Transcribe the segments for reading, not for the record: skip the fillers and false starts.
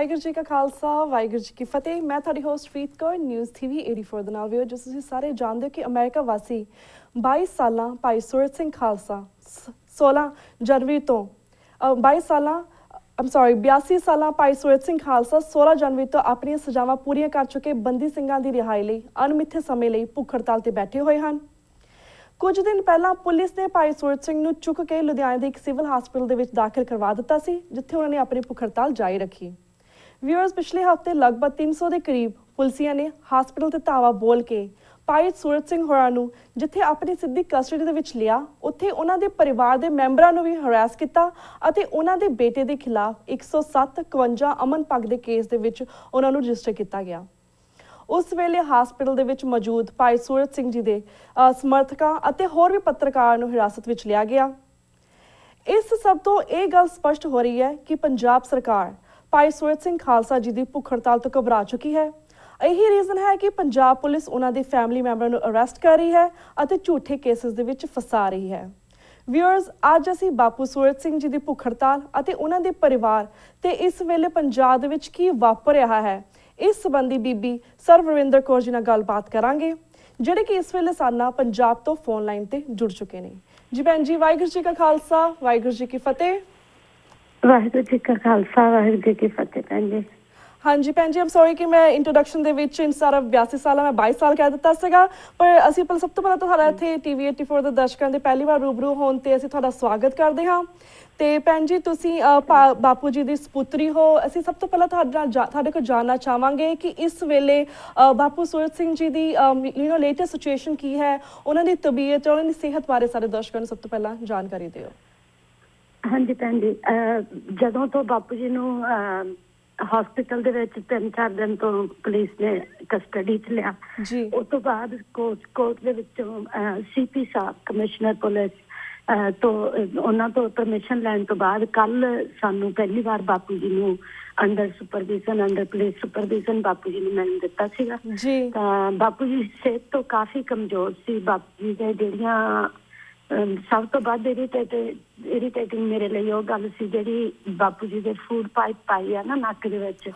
ਵਾਹਿਗੁਰੂ ਜੀ ਕਾ ਖਾਲਸਾ ਵਾਹਿਗੁਰੂ ਜੀ ਕੀ ਫਤਿਹ। ਮੈਂ ਤੁਹਾਡੀ ਹੋਸਟ ਪ੍ਰੀਤ ਕੌਰ ਨਿਊਜ਼ TV 84 ਦੇ ਨਾਲ ਵੀਓ। ਜਿਸ ਤੁਸੀਂ ਸਾਰੇ ਜਾਣਦੇ ਹੋ ਕਿ ਅਮਰੀਕਾ ਵਾਸੀ 22 ਸਾਲਾਂ ਭਾਈ ਸੂਰਤ ਸਿੰਘ ਖਾਲਸਾ 16 ਜਨਵਰੀ ਤੋਂ 82 ਸਾਲਾਂ ਭਾਈ ਸੂਰਤ ਸਿੰਘ ਖਾਲਸਾ 16 ਜਨਵਰੀ ਤੋਂ ਆਪਣੀਆਂ ਸਜ਼ਾਵਾਂ ਪੂਰੀਆਂ ਕਰ ਚੁੱਕੇ ਬੰਦੀ ਸਿੰਘਾਂ ਦੀ ਰਿਹਾਈ ਲਈ ਅਣਮਿੱਥੇ ਸਮੇਂ ਲਈ ਭੁੱਖ ਹੜਤਾਲ ਤੇ ਬੈਠੇ ਹੋਏ ਹਨ। ਕੁਝ ਦਿਨ ਪਹਿਲਾਂ ਪੁਲਿਸ ਨੇ ਭਾਈ ਸੂਰਤ ਸਿੰਘ ਨੂੰ ਚੁੱਕ ਕੇ ਲੁਧਿਆਣੇ ਦੇ ਇੱਕ ਸਿਵਲ ਹਸਪਤਾਲ ਦੇ ਵਿੱਚ ਦਾਖਲ ਕਰਵਾ ਦਿੱਤਾ ਸੀ, ਜਿੱਥੇ ਉਹਨਾਂ ਨੇ ਆਪਣੀ ਭੁੱਖ ਹੜਤਾਲ ਜਾਰੀ ਰੱਖੀ। ਵਿਊਅਰਸ, ਪਿਛਲੇ ਹਫ਼ਤੇ ਲਗਭਗ 300 ਦੇ ਕਰੀਬ ਪੁਲਿਸੀਆਂ ਨੇ ਹਸਪਤਾਲ ਤੇ ਧਾਵਾ ਬੋਲ ਕੇ ਭਾਈ ਸੂਰਤ ਸਿੰਘ ਹੋਰਾਂ ਨੂੰ ਜਿੱਥੇ ਆਪਣੀ ਸਿੱਧੀ ਕਸਟਡੀ ਦੇ ਵਿੱਚ ਲਿਆ, ਉੱਥੇ ਉਹਨਾਂ ਦੇ ਪਰਿਵਾਰ ਦੇ ਮੈਂਬਰਾਂ ਨੂੰ ਵੀ ਹਰਾਸ ਕੀਤਾ ਅਤੇ ਉਹਨਾਂ ਦੇ ਬੇਟੇ ਦੇ ਖਿਲਾਫ 107-51 ਅਮਨ ਭੰਗ ਦੇ ਕੇਸ ਦੇ ਵਿੱਚ ਉਹਨਾਂ ਨੂੰ ਰਜਿਸਟਰ ਕੀਤਾ ਗਿਆ। ਉਸ ਵੇਲੇ ਹਸਪਤਾਲ ਦੇ ਵਿੱਚ ਮੌਜੂਦ ਭਾਈ ਸੂਰਤ ਸਿੰਘ ਜੀ ਦੇ ਸਮਰਥਕਾਂ ਅਤੇ ਹੋਰ ਵੀ ਪੱਤਰਕਾਰਾਂ ਨੂੰ ਹਿਰਾਸਤ ਵਿੱਚ ਲਿਆ ਗਿਆ। ਇਸ ਸਭ ਤੋਂ ਇਹ ਗੱਲ ਸਪਸ਼ਟ ਹੋ ਰਹੀ ਹੈ ਕਿ ਪੰਜਾਬ ਸਰਕਾਰ ਭਾਈ ਸੂਰਤ ਸਿੰਘ ਖਾਲਸਾ ਜੀ ਦੀ ਭੁੱਖ ਹੜਤਾਲ ਤੋਂ ਘਬਰਾ ਚੁੱਕੀ ਹੈ। ਇਹੀ ਰੀਜ਼ਨ ਹੈ ਕਿ ਪੰਜਾਬ ਪੁਲਿਸ ਉਹਨਾਂ ਦੇ ਫੈਮਿਲੀ ਮੈਂਬਰਾਂ ਨੂੰ ਅਰੈਸਟ ਕਰ ਰਹੀ ਹੈ ਅਤੇ ਝੂਠੇ ਕੇਸਿਸ ਦੇ ਵਿੱਚ ਫਸਾ ਰਹੀ ਹੈ। ਵਿਊਅਰਸ, ਅੱਜ ਅਸੀਂ ਬਾਪੂ ਸੂਰਤ ਸਿੰਘ ਜੀ ਦੀ ਭੁੱਖ ਹੜਤਾਲ ਅਤੇ ਉਹਨਾਂ ਦੇ ਪਰਿਵਾਰ ਤੇ ਇਸ ਵੇਲੇ ਪੰਜਾਬ ਦੇ ਵਿੱਚ ਕੀ ਵਾਪਰ ਰਿਹਾ ਹੈ, ਇਸ ਸੰਬੰਧੀ ਬੀਬੀ ਸਰਵਿੰਦਰ ਕੌਰ ਜੀ ਨਾਲ ਗੱਲਬਾਤ ਕਰਾਂਗੇ, ਜਿਹੜੇ ਕਿ ਇਸ ਵੇਲੇ ਸਾਡਾ ਪੰਜਾਬ ਤੋਂ ਫੋਨ ਲਾਈਨ ਤੇ ਜੁੜ ਚੁੱਕੇ ਨੇ। ਜੀ ਭੈਣ ਜੀ, ਵਾਹਿਗੁਰੂ ਜੀ ਕਾ ਖਾਲਸਾ ਵਾਹਿਗੁਰੂ ਜੀ ਕੀ ਫਤਿਹ। ਵਾਹਿਗੁਰੂ ਜੀ ਕਾ ਖਾਲਸਾ ਵਾਹਿਗੁਰੂ ਜੀ ਕੀ ਫਤਿਹ। ਭੈਣ ਜੀ, ਹਾਂਜੀ ਭੈਣ ਜੀ, ਆਮ ਸੌਰੀ ਕਿ ਮੈਂ ਇੰਟਰੋਡਕਸ਼ਨ ਦੇ ਵਿੱਚ ਇੰਸਟੈਡ ਆਫ 82 ਸਾਲਾਂ ਮੈਂ 22 ਸਾਲ ਕਹਿ ਦਿੱਤਾ ਸੀਗਾ, ਪਰ ਅਸੀਂ ਸਭ ਤੋਂ ਪਹਿਲਾਂ ਤੁਹਾਡਾ ਇੱਥੇ TV 84 ਦੇ ਦਰਸ਼ਕਾਂ ਦੇ ਪਹਿਲੀ ਵਾਰ ਰੂਬਰੂ ਹੋਣ ਤੇ ਅਸੀਂ ਤੁਹਾਡਾ ਸਵਾਗਤ ਕਰਦੇ ਹਾਂ। ਤੇ ਭੈਣ ਜੀ, ਤੁਸੀਂ ਬਾਪੂ ਜੀ ਦੀ ਸਪੁੱਤਰੀ ਹੋ। ਅਸੀਂ ਸਭ ਤੋਂ ਪਹਿਲਾਂ ਤੁਹਾਡੇ ਕੋਲ ਜਾਣਨਾ ਚਾਹਾਂਗੇ ਕਿ ਇਸ ਵੇਲੇ ਬਾਪੂ ਸੂਰਤ ਸਿੰਘ ਜੀ ਦੀ ਲੇਟੈਸਟ ਸਿਚੁਏਸ਼ਨ ਕੀ ਹੈ, ਉਹਨਾਂ ਦੀ ਤਬੀਅਤ, ਉਹਨਾਂ ਦੀ ਸਿਹਤ ਬਾਰੇ ਸਾਡੇ ਦਰਸ਼ਕਾਂ ਨੂੰ ਸਭ ਤੋਂ ਪਹਿਲਾਂ ਜਾਣਕਾਰੀ ਦਿਓ। ਹਾਂਜੀ ਭੈਣ ਜੀ, ਜਦੋਂ ਤੋਂ ਬਾਪੂ ਜੀ ਨੂੰ ਹਸਪੀਟਲ ਦੇ ਵਿੱਚ 3-4 ਦਿਨ ਤੋਂ ਪੁਲਿਸ ਨੇ ਕਸਟਡੀ 'ਚ ਲਿਆ, ਉਸ ਤੋਂ ਬਾਅਦ ਕੋਰਟ ਦੇ ਵਿੱਚੋਂ CP ਸਾਹਿਬ ਕਮਿਸ਼ਨਰ ਪੁਲਿਸ ਤੋਂ ਉਹਨਾਂ ਤੋਂ ਪਰਮਿਸ਼ਨ ਲੈਣ ਤੋਂ ਬਾਅਦ ਕੱਲ ਸਾਨੂੰ ਪਹਿਲੀ ਵਾਰ ਬਾਪੂ ਜੀ ਨੂੰ ਅੰਡਰ ਪੁਲਿਸ ਸੁਪਰਵਿਜ਼ਨ ਬਾਪੂ ਜੀ ਨੂੰ ਮਿਲਣ ਦਿੱਤਾ ਸੀਗਾ। ਤਾਂ ਬਾਪੂ ਜੀ ਸਿਹਤ ਤੋਂ ਕਾਫੀ ਕਮਜ਼ੋਰ ਸੀ। ਬਾਪੂ ਜੀ ਦੇ ਜਿਹੜੀਆਂ ਸਭ ਤੋਂ ਵੱਧ ਇਰੀਟੇਟਿੰਗ ਮੇਰੇ ਲਈ ਉਹ ਗੱਲ ਸੀ, ਜਿਹੜੀ ਬਾਪੂ ਜੀ ਦੇ ਫੂਡ ਪਾਈਪ ਪਾਈ ਆ ਨਾ ਨੱਕ ਦੇ ਵਿੱਚ,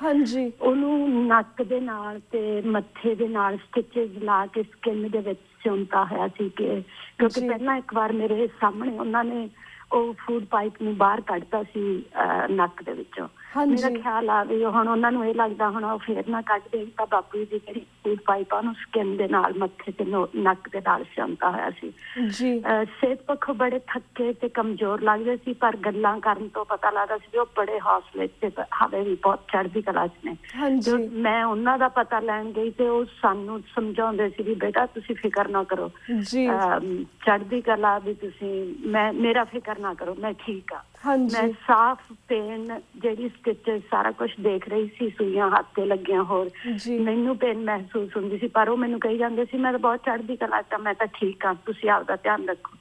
ਉਹਨੂੰ ਨੱਕ ਦੇ ਨਾਲ ਤੇ ਮੱਥੇ ਦੇ ਨਾਲ ਸਟਿਚਸ ਲਾ ਕੇ ਸਕਿਨ ਦੇ ਵਿੱਚ ਸਿਉਂਤਾ ਹੋਇਆ ਸੀ। ਕਿਉਂਕਿ ਪਹਿਲਾਂ ਇੱਕ ਵਾਰ ਮੇਰੇ ਸਾਹਮਣੇ ਉਹਨਾਂ ਨੇ ਉਹ ਫੂਡ ਪਾਈਪ ਨੂੰ ਬਾਹਰ ਕੱਢਤਾ ਸੀ ਨੱਕ ਦੇ ਵਿੱਚੋਂ। ਮੇਰਾ ਖਿਆਲ ਆ ਵੀ ਹੁਣ ਉਹਨਾਂ ਨੂੰ ਇਹ ਲੱਗਦਾ ਹੁਣ ਉਹ ਫੇਰ ਨਾ ਕੱਢ ਦੇਣ, ਤਾਂ ਬਾਪੂ ਜੀ ਜਿਹੜੀ ਫੂਡ ਪਾਈਪ ਆ ਉਹਨੂੰ ਸਕਿਨ ਦੇ ਨਾਲ ਮੱਥੇ ਤੇ ਨੱਕ ਦੇ ਨਾਲ ਸਿਉਂਤਾ ਹੋਇਆ ਸੀ। ਸਿਹਤ ਪੱਖੋਂ ਬੜੇ ਥੱਕੇ ਤੇ ਕਮਜ਼ੋਰ ਲੱਗਦੇ ਸੀ, ਪਰ ਗੱਲਾਂ ਕਰਨ ਤੋਂ ਪਤਾ ਲੱਗਦਾ ਸੀ ਵੀ ਉਹ ਬੜੇ ਹੌਸਲੇ ਤੇ ਹਾਲੇ ਵੀ ਬਹੁਤ ਚੜ੍ਹਦੀ ਕਲਾ 'ਚ ਨੇ। ਮੈਂ ਉਹਨਾਂ ਦਾ ਪਤਾ ਲੈਣ ਗਈ ਤੇ ਉਹ ਸਾਨੂੰ ਸਮਝਾਉਂਦੇ ਸੀ ਵੀ ਬੇਟਾ ਤੁਸੀਂ ਫਿਕਰ ਨਾ ਕਰੋ, ਚੜ੍ਹਦੀ ਕਲਾ ਵੀ ਤੁਸੀਂ ਮੇਰਾ ਫਿਕਰ ਨਾ ਕਰੋ, ਮੈਂ ਠੀਕ ਆ। ਮੈਂ ਸਾਫ਼ ਪੇਨ ਜਿਹੜੀ ਸਟਿਚਸ ਸਾਰਾ ਕੁਛ ਦੇਖ ਰਹੀ ਸੀ, ਸੂਈਆਂ ਹੱਥ ਤੇ ਲੱਗੀਆਂ, ਹੋਰ ਮੈਨੂੰ ਪੇਨ ਮਹਿਸੂਸ ਹੁੰਦੀ ਸੀ, ਪਰ ਉਹ ਮੈਨੂੰ ਕਹੀ ਜਾਂਦੇ ਸੀ ਮੈਂ ਤਾਂ ਬਹੁਤ ਚੜ੍ਹਦੀ ਕਲਾ 'ਚ, ਮੈਂ ਤਾਂ ਠੀਕ ਆ, ਤੁਸੀਂ ਆਪਦਾ ਧਿਆਨ ਰੱਖੋ।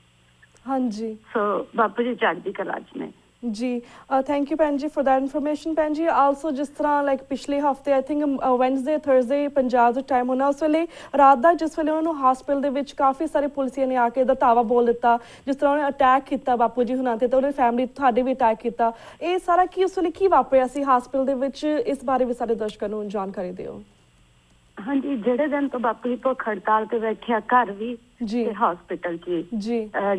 ਸੋ ਬਾਪੂ ਜੀ ਚੜ੍ਹਦੀ ਕਲਾ 'ਚ ਨੇ। ਜੀ, ਥੈਂਕ ਯੂ ਭੈਣ ਜੀ ਫॉर दैट ਇਨਫੋਰਮੇਸ਼ਨ। ਭੈਣ ਜੀ, ਆਲਸੋ ਜਿਸ ਤਰ੍ਹਾਂ ਲਾਈਕ ਪਿਛਲੇ ਹਫ਼ਤੇ I think Wednesday Thursday Punjab the time ਹੋਣਾ, ਉਸ ਵੇਲੇ ਰਾਤ ਦਾ ਜਿਸ ਵੇਲੇ ਉਹਨਾਂ ਨੂੰ ਹਸਪਤਾਲ ਦੇ ਵਿੱਚ ਕਾਫੀ ਸਾਰੇ ਪੁਲਿਸੀਆਂ ਨੇ ਆ ਕੇ ਇਹਦਾ ਧਾਵਾ ਬੋਲ ਦਿੱਤਾ, ਜਿਸ ਤਰ੍ਹਾਂ ਉਹਨੇ ਅਟੈਕ ਕੀਤਾ ਬਾਪੂ ਜੀ ਹੁਣਾਂ ਤੇ, ਤਾਂ ਉਹਨੇ ਫੈਮਿਲੀ ਤੁਹਾਡੇ ਵੀ ਅਟੈਕ ਕੀਤਾ। ਇਹ ਸਾਰਾ ਕੀ ਉਸ ਵੇਲੇ ਕੀ ਵਾਪਰਿਆ ਸੀ ਹਸਪਤਾਲ ਦੇ ਵਿੱਚ, ਇਸ ਬਾਰੇ ਵੀ ਸਾਡੇ ਦਰਸ਼ਕਾਂ ਨੂੰ ਜਾਣਕਾਰੀ ਦਿਓ। ਹਾਂਜੀ, ਜਿਹੜੇ ਦਿਨ ਤੋਂ ਬਾਪੂ ਜੀ ਭੁੱਖ ਹੜਤਾਲ ਤੇ ਬੈਠਿਆ, ਘਰ ਵੀ ਤੇ ਹਸਪੀਟਲ 'ਚ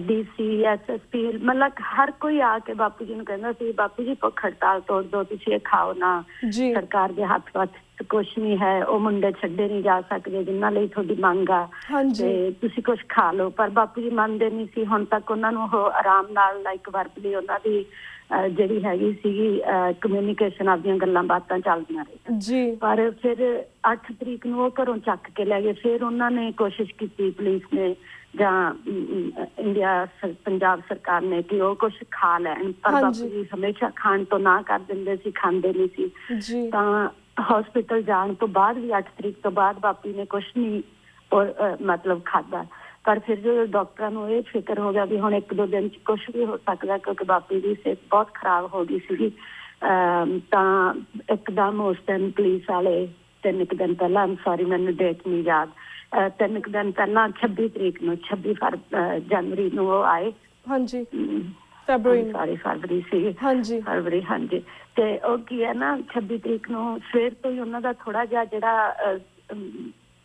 DC SSP ਮਤਲਬ ਹਰ ਕੋਈ ਆ ਕੇ ਬਾਪੂ ਜੀ ਨੂੰ ਕਹਿੰਦਾ ਸੀ ਬਾਪੂ ਜੀ ਭੁੱਖ ਹੜਤਾਲ ਤੋੜ ਦਿਓ, ਤੁਸੀਂ ਇਹ ਖਾਓ ਨਾ, ਸਰਕਾਰ ਦੇ ਹੱਥ ਵਿੱਚ ਕੁਛ ਨਹੀਂ ਹੈ, ਉਹ ਮੁੰਡੇ ਛੱਡੇ ਨਹੀਂ ਜਾ ਸਕਦੇ ਜਿਨ੍ਹਾਂ ਲਈ ਤੁਹਾਡੀ ਮੰਗ ਆ, ਤੇ ਤੁਸੀਂ ਕੁਛ ਖਾ ਲਓ। ਪਰ ਬਾਪੂ ਜੀ ਮੰਨਦੇ ਨਹੀਂ ਸੀ। ਹੁਣ ਤੱਕ ਉਹਨਾਂ ਨੂੰ ਉਹ ਆਰਾਮ ਨਾਲ ਲਾਈਕ ਵਰਬਲੀ ਉਹਨਾਂ ਦੀ ਜਿਹੜੀ ਹੈਗੀ ਸੀਗੀ ਕਮਿਊਨੀਕੇਸ਼ਨ, ਆਪਦੀਆਂ ਗੱਲਾਂ ਬਾਤਾਂ ਚੱਲਦੀਆਂ ਰਹੀਆਂ। ਪਰ ਫਿਰ 8 ਤਰੀਕ ਨੂੰ ਉਹ ਘਰੋਂ ਚੱਕ ਕੇ ਲੈ ਗਏ। ਫਿਰ ਉਹਨਾਂ ਨੇ ਕੋਸ਼ਿਸ਼ ਕੀਤੀ ਪੁਲਿਸ ਨੇ ਜਾਂ ਪੰਜਾਬ ਸਰਕਾਰ ਨੇ ਕਿ ਉਹ ਕੁਛ ਖਾ ਲੈਣ, ਪਰ ਬਾਪੂ ਜੀ ਹਮੇਸ਼ਾ ਖਾਣ ਤੋਂ ਨਾ ਕਰ ਦਿੰਦੇ ਸੀ, ਖਾਂਦੇ ਨਹੀਂ ਸੀ। ਤਾਂ ਹਸਪੀਟਲ ਜਾਣ ਤੋਂ ਬਾਅਦ ਵੀ 8 ਤਰੀਕ ਤੋਂ ਬਾਅਦ ਬਾਪੂ ਨੇ ਕੁਛ ਨਹੀਂ ਮਤਲਬ ਖਾਧਾ। ਪਰ ਫਿਰ ਜਦੋਂ ਡਾਕਟਰਾਂ ਨੂੰ ਇਹ ਫਿਕਰ ਹੋ ਗਿਆ ਵੀ ਹੁਣ 1-2 ਦਿਨ 'ਚ ਕੁਛ ਵੀ ਹੋ ਸਕਦਾ, ਕਿਉਂਕਿ ਬਾਪੂ ਦੀ ਸਿਹਤ ਬਹੁਤ ਖਰਾਬ ਹੋ ਗਈ ਸੀਗੀ, ਤਾਂ ਇੱਕਦਮ ਉਸ ਟਾਈਮ ਪੁਲਿਸ ਵਾਲੇ 3 ਦਿਨ ਪਹਿਲਾਂ, ਸੌਰੀ ਮੈਨੂੰ ਡੇਟ ਨਹੀਂ ਯਾਦ, 3 ਦਿਨ ਪਹਿਲਾਂ 26 ਤਰੀਕ ਨੂੰ 26 ਜਨਵਰੀ ਨੂੰ ਉਹ ਆਏ ਫਰਵਰੀ ਸੀ। ਹਾਂਜੀ ਫਰਵਰੀ, ਹਾਂਜੀ। ਤੇ ਉਹ ਕੀ ਹੈ ਨਾ 26 ਤਰੀਕ ਨੂੰ ਸਵੇਰ ਤੋਂ ਹੀ ਉਹਨਾਂ ਦਾ ਥੋੜਾ ਜਿਹਾ ਜਿਹੜਾ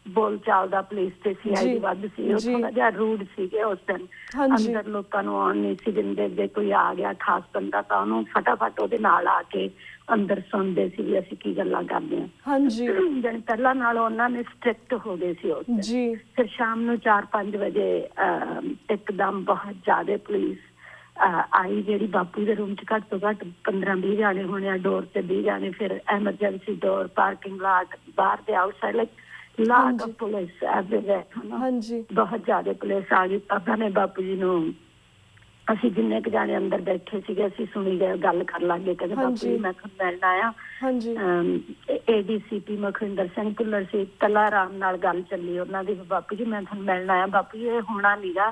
ਬੋਲ ਚਾਲ ਦਾ ਪੁਲਿਸ ਤੇ CID ਵੱਧ ਸੀ, ਉਹ ਥੋੜਾ ਜਿਹਾ ਰੂਡ ਸੀਗੇ ਉਸ ਦਿਨ। ਅੰਦਰ ਲੋਕਾਂ ਨੂੰ ਆਉਣ ਨਹੀਂ ਸੀ ਦਿੰਦੇ। ਜੇ ਕੋਈ ਆ ਗਿਆ ਖਾਸ ਬੰਦਾ ਤਾਂ ਉਹਨੂੰ ਫਟਾਫਟ ਉਹਦੇ ਨਾਲ ਆ ਕੇ ਅੰਦਰ ਸੁਣਦੇ ਸੀ ਵੀ ਅਸੀਂ ਕੀ ਗੱਲਾਂ ਕਰਦੇ ਹਾਂ। ਜਾਣੀ ਪਹਿਲਾਂ ਨਾਲੋਂ ਉਹਨਾਂ ਨੇ ਸਟ੍ਰਿਕਟ ਹੋ ਗਏ ਸੀ ਉਸ ਦਿਨ। ਫਿਰ ਸ਼ਾਮ ਨੂੰ 4-5 ਵਜੇ ਇੱਕਦਮ ਬਹੁਤ ਜ਼ਿਆਦਾ ਪੁਲਿਸ ਆਈ, ਜਿਹੜੀ ਬਾਪੂ ਦੇ ਰੂਮ 'ਚ ਘੱਟ ਤੋਂ ਘੱਟ 15-20 ਜਾਣੇ ਹੋਣੇ ਆ, ਡੋਰ ਤੇ 20 ਜਾਣੇ, ਫਿਰ ਐਮਰਜੈਂਸੀ ਡੋਰ, ਪਾਰਕਿੰਗ ਲਾਟ, ਬਾਹਰ ਦੇ outside, like lot of police everywhere, ਬਹੁਤ ਜ਼ਿਆਦਾ ਪੁਲਿਸ ਆ ਗਈ। ਉਹਨਾਂ ਨੇ ਬਾਪੂ ਜੀ ਨੂੰ, ਅਸੀਂ ਜਿੰਨੇ ਕੁ ਜਾਣੇ ਅੰਦਰ ਬੈਠੇ ਸੀਗੇ ਅਸੀਂ ਸੁਣੀ ਗਏ, ਗੱਲ ਕਰ ਲਾਂਗੇ। ਕਹਿੰਦੇ ਬਾਪੂ ਜੀ ਮੈਂ ਤੁਹਾਨੂੰ ਮਿਲਣ ਆਇਆ। ADCP ਮਖਵਿੰਦਰ ਸਿੰਘ ਭੁੱਲਰ ਸੀ, ਕੱਲਾ ਆਰਾਮ ਨਾਲ ਗੱਲ ਚੱਲੀ ਉਹਨਾਂ ਦੀ। ਬਾਪੂ ਜੀ ਮੈਂ ਤੁਹਾਨੂੰ ਮਿਲਣ ਆਇਆ, ਬਾਪੂ ਜੀ ਇਹ ਹੋਣਾ ਨੀਗਾ,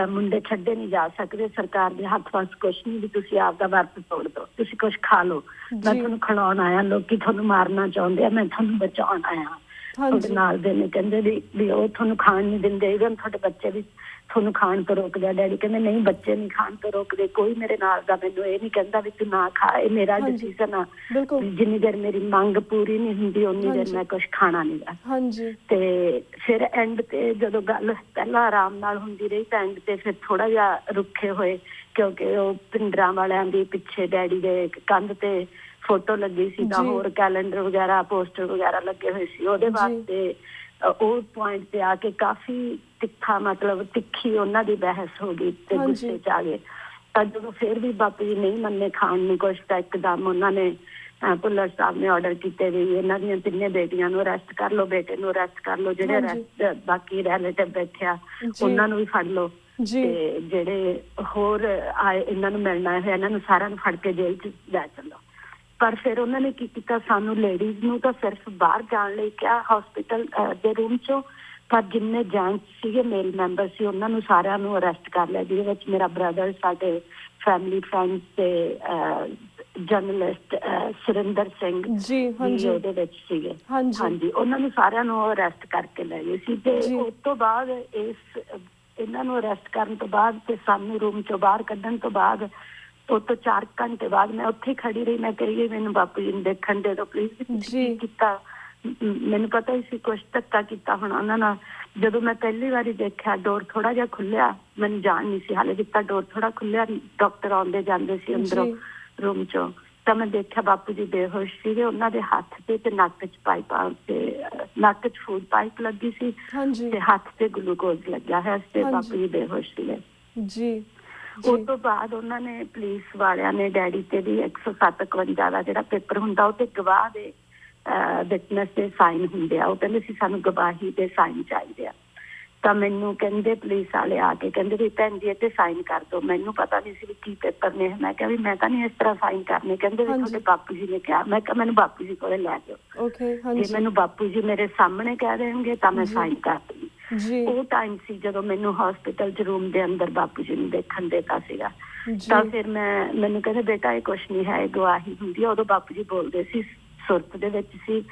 ਮੁੰਡੇ ਛੱਡੇ ਨਹੀਂ ਜਾ ਸਕਦੇ, ਸਰਕਾਰ ਦੇ ਹੱਥ ਵੱਸ ਕੁਛ ਨਹੀਂ, ਵੀ ਤੁਸੀਂ ਆਪਦਾ ਵਰਤ ਤੋੜ ਦਿਓ, ਤੁਸੀਂ ਕੁਛ ਖਾ ਲਓ, ਮੈਂ ਤੁਹਾਨੂੰ ਖਿਲਾਉਣ ਆਇਆ, ਲੋਕੀ ਤੁਹਾਨੂੰ ਮਾਰਨਾ ਚਾਹੁੰਦੇ ਆ, ਮੈਂ ਤੁਹਾਨੂੰ ਬਚਾਉਣ ਆਇਆ। ਤੁਹਾਡੇ ਨਾਲ ਦੇ ਨੇ ਕਹਿੰਦੇ ਵੀ ਉਹ ਤੁਹਾਨੂੰ ਖਾਣ ਨਹੀਂ ਦਿੰਦੇ, ਇਵਨ ਤੁਹਾਡੇ ਬੱਚੇ ਵੀ ਤੁਹਾਨੂੰ ਖਾਣ ਤੋਂ ਰੋਕਦੇ ਆ। ਡੈਡੀ ਕਹਿੰਦੇ ਨਹੀਂ, ਬੱਚੇ ਨਹੀਂ ਖਾਣ ਤੋਂ ਰੋਕਦੇ, ਕੋਈ ਮੇਰੇ ਨਾਲ ਦਾ ਮੈਨੂੰ ਇਹ ਨਹੀਂ ਕਹਿੰਦਾ ਵੀ ਤੂੰ ਨਾ ਖਾ, ਇਹ ਮੇਰਾ ਡਿਸੀਜ਼ਨ ਆ। ਜਿੰਨੀ ਦੇਰ ਮੇਰੀ ਮੰਗ ਪੂਰੀ ਨਹੀਂ ਹੁੰਦੀ ਉਨੀ ਦੇਰ ਮੈਂ ਕੁਛ ਖਾਣਾ ਨਹੀਂ ਗਾ। ਤੇ ਫਿਰ ਐਂਡ ਤੇ ਜਦੋਂ ਗੱਲ ਪਹਿਲਾਂ ਆਰਾਮ ਨਾਲ ਹੁੰਦੀ ਰਹੀ ਤਾਂ ਐਂਡ ਤੇ ਫਿਰ ਥੋੜਾ ਜਿਹਾ ਰੁੱਖੇ ਹੋਏ, ਕਿਉਂਕਿ ਉਹ ਪਿੰਡਰਾਂ ਵਾਲਿਆਂ ਦੀ ਪਿੱਛੇ ਡੈਡੀ ਦੇ ਕੰਧ ਤੇ ਫੋਟੋ ਲੱਗੀ ਸੀ, ਤਾਂ ਹੋਰ ਕੈਲੰਡਰ ਵਗੈਰਾ, ਪੋਸਟਰ ਵਗੈਰਾ ਲੱਗੇ ਹੋਏ ਸੀ। ਉਹਦੇ ਵਾਸਤੇ ਉਹ ਪੁਆਇੰਟ ਤੇ ਆ ਕੇ ਕਾਫੀ ਤਿੱਖਾ, ਮਤਲਬ ਤਿੱਖੀ ਉਹਨਾਂ ਦੀ ਬਹਿਸ ਹੋ ਗਈ ਤੇ ਗੁੱਸੇ 'ਚ ਆ ਗਏ। ਤਾਂ ਜਦੋਂ ਫਿਰ ਵੀ ਬਾਪੂ ਜੀ ਨਹੀਂ ਮੰਨੇ ਖਾਣ ਨੂੰ ਕੁਛ, ਤਾਂ ਇੱਕਦਮ ਉਹਨਾਂ ਨੇ ਭੁੱਲਰ ਸਾਹਿਬ ਨੇ ਆਰਡਰ ਕੀਤੇ ਵੀ ਇਹਨਾਂ ਦੀਆਂ 3 ਬੇਟੀਆਂ ਨੂੰ ਅਰੈਸਟ ਕਰ ਲਓ, ਬੇਟੇ ਨੂੰ ਅਰੈਸਟ ਕਰ ਲਓ, ਜਿਹੜੇ ਬਾਕੀ ਰਿਲੇਟਿਵ ਬੈਠੇ ਆ ਉਹਨਾਂ ਨੂੰ ਵੀ ਫੜ ਲਓ, ਤੇ ਜਿਹੜੇ ਹੋਰ ਆਏ ਇਹਨਾਂ ਨੂੰ ਮਿਲਣ ਆਏ ਹੋਏ ਇਹਨਾਂ ਨੂੰ ਸਾਰਿਆਂ ਨੂੰ ਫੜ ਕੇ ਜੇਲ੍ਹ 'ਚ ਲੈ ਚੱਲੋ। ਪਰ ਫਿਰ ਉਹਨਾਂ ਨੇ ਕੀ ਕੀਤਾ, ਸਾਨੂੰ ਲੇਡੀਜ਼ ਨੂੰ ਤਾਂ ਸਿਰਫ ਬਾਹਰ ਜਾਣ ਲਈ ਕਿਹਾ ਹਸਪੀਟਲ ਦੇ ਰੂਮ 'ਚੋਂ, ਪਰ ਜਿੰਨੇ ਜੈਂਟਸ ਸੀਗੇ, ਮੇਲ ਮੈਂਬਰ ਸੀ, ਉਹਨਾਂ ਨੂੰ ਸਾਰਿਆਂ ਨੂੰ ਅਰੈਸਟ ਕਰ ਲਿਆ, ਜਿਹਦੇ ਵਿੱਚ ਮੇਰਾ ਬ੍ਰਦਰ, ਸਾਡੇ ਫੈਮਿਲੀ ਫਰੈਂਡਸ ਤੇ ਜਰਨਲਿਸਟ ਸੁਰਿੰਦਰ ਸਿੰਘ ਵੀ ਉਹਦੇ ਵਿੱਚ ਸੀਗੇ। ਹਾਂਜੀ, ਉਹਨਾਂ ਨੂੰ ਸਾਰਿਆਂ ਨੂੰ ਅਰੈਸਟ ਕਰਕੇ ਲੈ ਗਏ ਸੀ। ਤੇ ਉਸ ਤੋਂ ਬਾਅਦ ਇਹਨਾਂ ਨੂੰ ਅਰੈਸਟ ਕਰਨ ਤੋਂ ਬਾਅਦ ਤੇ ਸਾਨੂੰ ਰੂਮ 'ਚੋਂ ਬਾਹਰ ਕੱਢਣ ਤੋਂ ਬਾਅਦ, ਉਹ ਤੋਂ 4 ਘੰਟੇ ਬਾਅਦ ਮੈਂ ਉੱਥੇ ਖੜੀ ਰਹੀ। ਮੈਂ ਕਹੀ ਮੈਨੂੰ ਬਾਪੂ ਜੀ ਨੂੰ ਦੇਖਣ ਦੇ ਦਿਓ ਪਲੀਜ਼। ਕੀ ਕੀਤਾ ਮੈਨੂੰ ਪਤਾ ਹੀ ਸੀ, ਕੁਛ ਧੱਕਾ ਕੀਤਾ ਹੋਣਾ ਉਹਨਾਂ ਨਾਲ। ਜਦੋਂ ਮੈਂ ਪਹਿਲੀ ਵਾਰੀ ਦੇਖਿਆ ਡੋਰ ਥੋੜਾ ਜਿਹਾ ਖੁੱਲਿਆ, ਮੈਨੂੰ ਜਾਣ ਨਹੀਂ ਸੀ ਹਾਲੇ ਦਿੱਤਾ, ਡੋਰ ਥੋੜਾ ਖੁੱਲਿਆ, ਡਾਕਟਰ ਆਉਂਦੇ ਜਾਂਦੇ ਸੀ ਅੰਦਰੋਂ ਰੂਮ 'ਚੋਂ, ਤਾਂ ਮੈਂ ਦੇਖਿਆ ਬਾਪੂ ਜੀ ਬੇਹੋਸ਼ ਸੀਗੇ। ਉਹਨਾਂ ਦੇ ਹੱਥ ਤੇ ਨੱਕ 'ਚ ਪਾਈਪਾਂ, ਤੇ ਨੱਕ 'ਚ ਫੂਡ ਪਾਈਪ ਲੱਗੀ ਸੀ ਤੇ ਹੱਥ ਤੇ ਗਲੂਕੋਜ਼ ਲੱਗਿਆ ਹੋਇਆ ਸੀ, ਬਾਪੂ ਜੀ ਬੇਹੋਸ਼ ਸੀਗੇ। ਉਸ ਤੋਂ ਬਾਅਦ ਉਹਨਾਂ ਨੇ, ਪੁਲਿਸ ਵਾਲਿਆਂ ਨੇ ਡੈਡੀ ਤੇ ਵੀ 107-51 ਦਾ ਜਿਹੜਾ ਪੇਪਰ ਹੁੰਦਾ ਉਹ ਤੇ ਗਵਾਹ ਦੇ ਵਿਟਨੈਸ ਦੇ ਸਾਈਨ ਹੁੰਦੇ ਆ। ਉਹ ਕਹਿੰਦੇ ਸੀ ਸਾਨੂੰ ਗਵਾਹੀ ਦੇ ਸਾਈਨ ਚਾਹੀਦੇ ਆ। ਤਾਂ ਮੈਨੂੰ ਕਹਿੰਦੇ ਪੁਲਿਸ ਵਾਲੇ ਆ ਕੇ ਕਹਿੰਦੇ ਵੀ ਭੈਣ ਜੀ ਇੱਥੇ ਸਾਈਨ ਕਰ ਦਿਓ। ਮੈਨੂੰ ਪਤਾ ਨਹੀਂ ਸੀ ਵੀ ਕੀ ਪੇਪਰ ਨੇ। ਮੈਂ ਕਿਹਾ ਵੀ ਮੈਂ ਤਾਂ ਨਹੀਂ ਇਸ ਤਰ੍ਹਾਂ ਸਾਈਨ ਕਰਨੇ। ਕਹਿੰਦੇ ਵੀ ਤੁਹਾਡੇ ਬਾਪੂ ਜੀ ਨੇ ਕਿਹਾ। ਮੈਂ ਕਿਹਾ ਮੈਨੂੰ ਬਾਪੂ ਜੀ ਕੋਲੇ ਲੈ ਜਾਓ, ਜੇ ਮੈਨੂੰ ਬਾਪੂ ਜੀ ਮੇਰੇ ਸਾਹਮਣੇ ਕਹਿ ਦੇਣਗੇ ਤਾਂ ਮੈਂ ਸਾਈਨ ਕਰ ਦੂੰਗੀ। ਉਹ ਟਾਈਮ ਸੀ ਜਦੋਂ ਮੈਨੂੰ ਹਸਪੀਟਲ 'ਚ ਰੂਮ ਦੇ ਅੰਦਰ ਬਾਪੂ ਜੀ ਨੂੰ ਦੇਖਣ ਦੇਤਾ ਸੀਗਾ। ਤਾਂ ਫਿਰ ਮੈਨੂੰ ਕਹਿੰਦੇ ਬੇਟਾ ਇਹ ਕੁਛ ਨਹੀਂ ਹੈ, ਗਵਾਹੀ ਹੁੰਦੀ ਹੈ। ਉਦੋਂ ਬਾਪੂ ਜੀ ਬੋਲਦੇ ਸੀ, ਸੁਰਤ ਦੇ ਵਿੱਚ ਸੀ,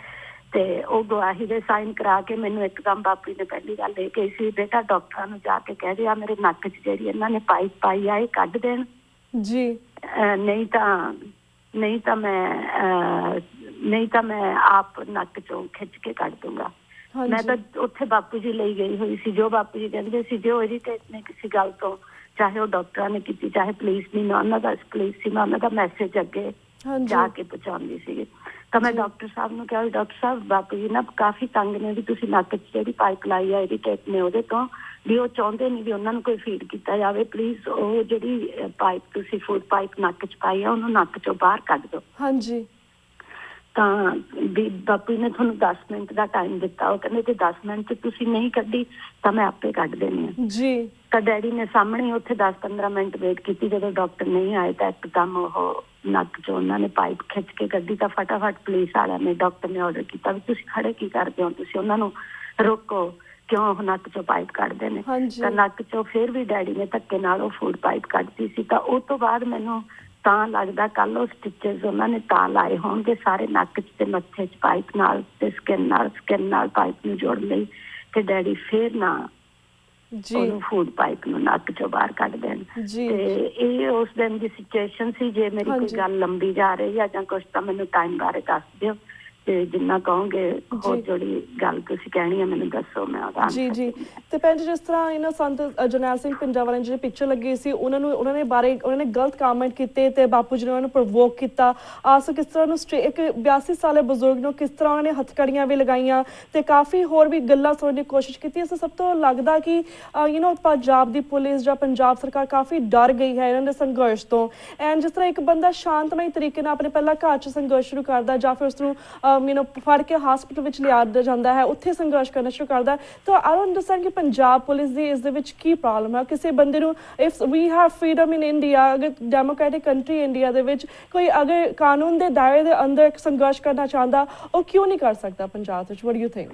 ਤੇ ਉਹ ਗਵਾਹੀ ਦੇ ਸਾਈਨ ਕਰਾ ਕੇ ਮੈਨੂੰ ਇੱਕਦਮ ਬਾਪੂ ਜੀ ਨੇ ਪਹਿਲੀ ਗੱਲ ਇਹ ਕਹੀ ਸੀ, ਬੇਟਾ ਡਾਕਟਰਾਂ ਨੂੰ ਜਾ ਕੇ ਕਹਿ ਦਿਆ ਮੇਰੇ ਨੱਕ 'ਚ ਜਿਹੜੀ ਇਹਨਾਂ ਨੇ ਪਾਈਪ ਪਾਈ ਆ ਇਹ ਕੱਢ ਦੇਣ ਜੀ, ਨਹੀਂ ਤਾਂ ਮੈਂ ਆਪ ਨੱਕ 'ਚੋਂ ਖਿੱਚ ਕੇ ਕੱਢ ਦੂੰਗਾ। ਮੈਂ ਤਾਂ ਉੱਥੇ ਬਾਪੂ ਜੀ ਲਈ ਗਈ ਹੋਈ ਸੀ। ਜੋ ਬਾਪੂ ਜੀ ਕਹਿੰਦੇ ਸੀ, ਜੋ ਇਰੀਟੇਟ ਨੇ ਕਿਸੇ ਗੱਲ ਤੋਂ, ਚਾਹੇ ਉਹ ਡਾਕਟਰਾਂ ਨੇ ਕੀਤੀ ਚਾਹੇ ਪੁਲਿਸ ਨੇ, ਮੈਂ ਉਹਨਾਂ ਦਾ ਪੁਲਿਸ ਸੀ, ਮੈਂ ਉਹਨਾਂ ਦਾ ਮੈਸੇਜ ਅੱਗੇ ਜਾ ਕੇ ਪਹੁੰਚਾਉਂਦੀ ਸੀਗੀ। ਤਾਂ ਮੈਂ ਡਾਕਟਰ ਸਾਹਿਬ ਨੂੰ ਕਿਹਾ, ਡਾਕਟਰ ਸਾਹਿਬ ਬਾਪੂ ਜੀ ਨਾ ਕਾਫੀ ਤੰਗ ਨੇ, ਵੀ ਤੁਸੀਂ ਨੱਕ 'ਚ ਜਿਹੜੀ ਪਾਈਪ ਲਾਈ ਆ ਇਰੀਟੇਟ ਨੇ ਉਹਦੇ ਤੋਂ, ਵੀ ਉਹ ਚਾਹੁੰਦੇ ਨਹੀਂ ਵੀ ਉਹਨਾਂ ਨੂੰ ਕੋਈ ਫੀਡ ਕੀਤਾ ਜਾਵੇ, ਪਲੀਜ਼ ਉਹ ਜਿਹੜੀ ਪਾਈਪ ਤੁਸੀਂ ਫੂਡ ਪਾਈਪ ਨੱਕ 'ਚ ਪਾਈ ਆ ਉਹਨੂੰ ਨੱਕ 'ਚੋਂ ਬਾਹਰ ਕੱਢ ਦਿਓ। ਹਾਂਜੀ। ਤਾਂ ਵੀ ਬਾਪੂ ਜੀ ਨੇ ਤੁਹਾਨੂੰ 10 ਮਿੰਟ ਦਾ ਟਾਈਮ ਦਿੱਤਾ। ਉਹ ਕਹਿੰਦੇ ਜੇ 10 ਮਿੰਟ 'ਚ ਤੁਸੀਂ ਨਹੀਂ ਕੱਢੀ ਤਾਂ ਮੈਂ ਆਪੇ ਕੱਢ ਦੇਣੀ ਆ ਜੀ। ਤਾਂ ਡੈਡੀ ਨੇ ਸਾਹਮਣੇ ਉੱਥੇ 10-15 ਮਿੰਟ ਵੇਟ ਕੀਤੀ। ਜਦੋਂ ਡਾਕਟਰ ਨਹੀਂ ਆਏ ਤਾਂ ਇੱਕਦਮ ਉਹ ਨੱਕ 'ਚੋਂ ਉਹਨਾਂ ਨੇ ਪਾਈਪ ਖਿੱਚ ਕੇ ਕੱਢੀ। ਤਾਂ ਫਟਾਫਟ ਪੁਲਿਸ ਵਾਲਿਆਂ ਨੇ, ਡਾਕਟਰ ਨੇ ਆਰਡਰ ਕੀਤਾ ਵੀ ਤੁਸੀਂ ਖੜੇ ਕੀ ਕਰਦੇ ਹੋ, ਤੁਸੀਂ ਉਹਨਾਂ ਨੂੰ ਰੋਕੋ, ਕਿਉਂ ਉਹ ਨੱਕ 'ਚੋਂ ਪਾਈਪ ਕੱਢਦੇ ਨੇ। ਤਾਂ ਨੱਕ 'ਚੋਂ ਫਿਰ ਵੀ ਡੈਡੀ ਨੇ ਧੱਕੇ ਨਾਲ ਉਹ ਫੂਡ ਪਾਈਪ ਕੱਢਤੀ ਸੀ। ਤਾਂ ਉਹ ਤੋਂ ਬਾਅਦ ਮੈਨੂੰ ਤਾਂ ਲੱਗਦਾ ਕੱਲ ਉਹ ਸਟਿਚਸ ਉਹਨਾਂ ਨੇ ਤਾਂ ਲਾਏ ਹੋਣਗੇ ਸਾਰੇ ਨੱਕ 'ਚ ਤੇ ਮੱਥੇ 'ਚ ਪਾਈਪ ਨਾਲ, ਤੇ ਸਕਿਨ ਨਾਲ ਪਾਈਪ ਨੂੰ ਜੋੜਨ ਲਈ, ਤੇ ਡੈਡੀ ਫਿਰ ਨਾ ਉਹਨੂੰ ਫੂਡ ਪਾਈਪ ਨੂੰ ਨੱਕ ਚੋਂ ਬਾਹਰ ਕੱਢ ਦੇਣ। ਤੇ ਇਹ ਉਸ ਦਿਨ ਦੀ ਸਿਚੁਏਸ਼ਨ ਸੀ। ਜੇ ਮੇਰੀ ਕੋਈ ਗੱਲ ਲੰਬੀ ਜਾ ਰਹੀ ਆ ਜਾਂ ਕੁਛ ਤਾਂ ਮੈਨੂੰ ਟਾਈਮ ਬਾਰੇ ਦੱਸ ਦਿਓ, ਤੇ ਜਿੰਨਾ ਕਹੋਗੇ ਹੋਰ ਜਿਹੜੀ ਗੱਲ ਤੁਸੀਂ ਕਹਿਣੀ ਹੈ ਮੈਨੂੰ ਦੱਸੋ, ਮੈਂ ਉਹਦਾ ਜੀ। ਤੇ ਭੈਣ ਜੀ, ਜਿਸ ਤਰ੍ਹਾਂ ਸੰਤ ਜਰਨੈਲ ਸਿੰਘ ਪਿੰਡਰਾਂ ਵਾਲੇ ਜਿਹੜੇ ਪਿਕਚਰ ਲੱਗੀ ਸੀ, ਉਹਨਾਂ ਨੇ ਗਲਤ ਕਮੈਂਟ ਕੀਤੇ ਤੇ ਬਾਪੂ ਜੀ ਨੇ ਉਹਨਾਂ ਨੂੰ ਪ੍ਰਵੋਕ ਕੀਤਾ। ਕਿਸ ਤਰ੍ਹਾਂ ਨੂੰ ਇੱਕ 82 ਸਾਲੇ ਬਜ਼ੁਰਗ ਨੂੰ ਕਿਸ ਤਰ੍ਹਾਂ ਉਹਨਾਂ ਨੇ ਹੱਥਕੜੀਆਂ ਵੀ ਲਗਾਈਆਂ ਤੇ ਕਾਫੀ ਹੋਰ ਵੀ ਗੱਲਾਂ ਸੁਣਨ ਦੀ ਕੋਸ਼ਿਸ਼ ਕੀਤੀ। ਇਸ ਸਭ ਤੋਂ ਲੱਗਦਾ ਕਿ ਪੰਜਾਬ ਦੀ ਪੁਲਿਸ ਜਾਂ ਪੰਜਾਬ ਸਰਕਾਰ ਕਾਫੀ ਡਰ ਗਈ ਹੈ ਇਹਨਾਂ ਦੇ ਸੰਘਰਸ਼ ਤੋਂ। ਐਂਡ ਜਿਸ ਤਰ੍ਹਾਂ ਇੱਕ ਬੰਦਾ ਸ਼ਾਂਤਮਈ ਤਰੀਕੇ ਨਾਲ ਆਪਣੇ ਪਹਿਲਾਂ ਘਰ 'ਚ ਸੰਘਰਸ਼ ਸ਼ੁਰੂ ਕਰਦਾ ਜਾਂ ਫਿਰ ਉਸਨੂੰ ਫੜ ਕੇ ਹਸਪੀਟਲ ਵਿੱਚ ਲਿਆ ਜਾਂਦਾ ਹੈ, ਉੱਥੇ ਸੰਘਰਸ਼ ਕਰਨਾ ਸ਼ੁਰੂ ਕਰਦਾ। ਤਾਂ ਆਈ ਡੋਂਟ ਅੰਡਰਸਟੈਂਡ ਕਿ ਪੰਜਾਬ ਪੁਲਿਸ ਦੀ ਇਸ ਦੇ ਵਿੱਚ ਕੀ ਪ੍ਰੋਬਲਮ ਹੈ। ਕਿਸੇ ਬੰਦੇ ਨੂੰ if we have freedom in India, ਅਗਰ ਡੈਮੋਕ੍ਰੈਟਿਕ ਕੰਟਰੀ ਇੰਡੀਆ ਦੇ ਵਿੱਚ ਕੋਈ ਅਗਰ ਕਾਨੂੰਨ ਦੇ ਦਾਇਰੇ ਦੇ ਅੰਦਰ ਸੰਘਰਸ਼ ਕਰਨਾ ਚਾਹੁੰਦਾ, ਉਹ ਕਿਉਂ ਨਹੀਂ ਕਰ ਸਕਦਾ ਪੰਜਾਬ ਵਿੱਚ? What do you think?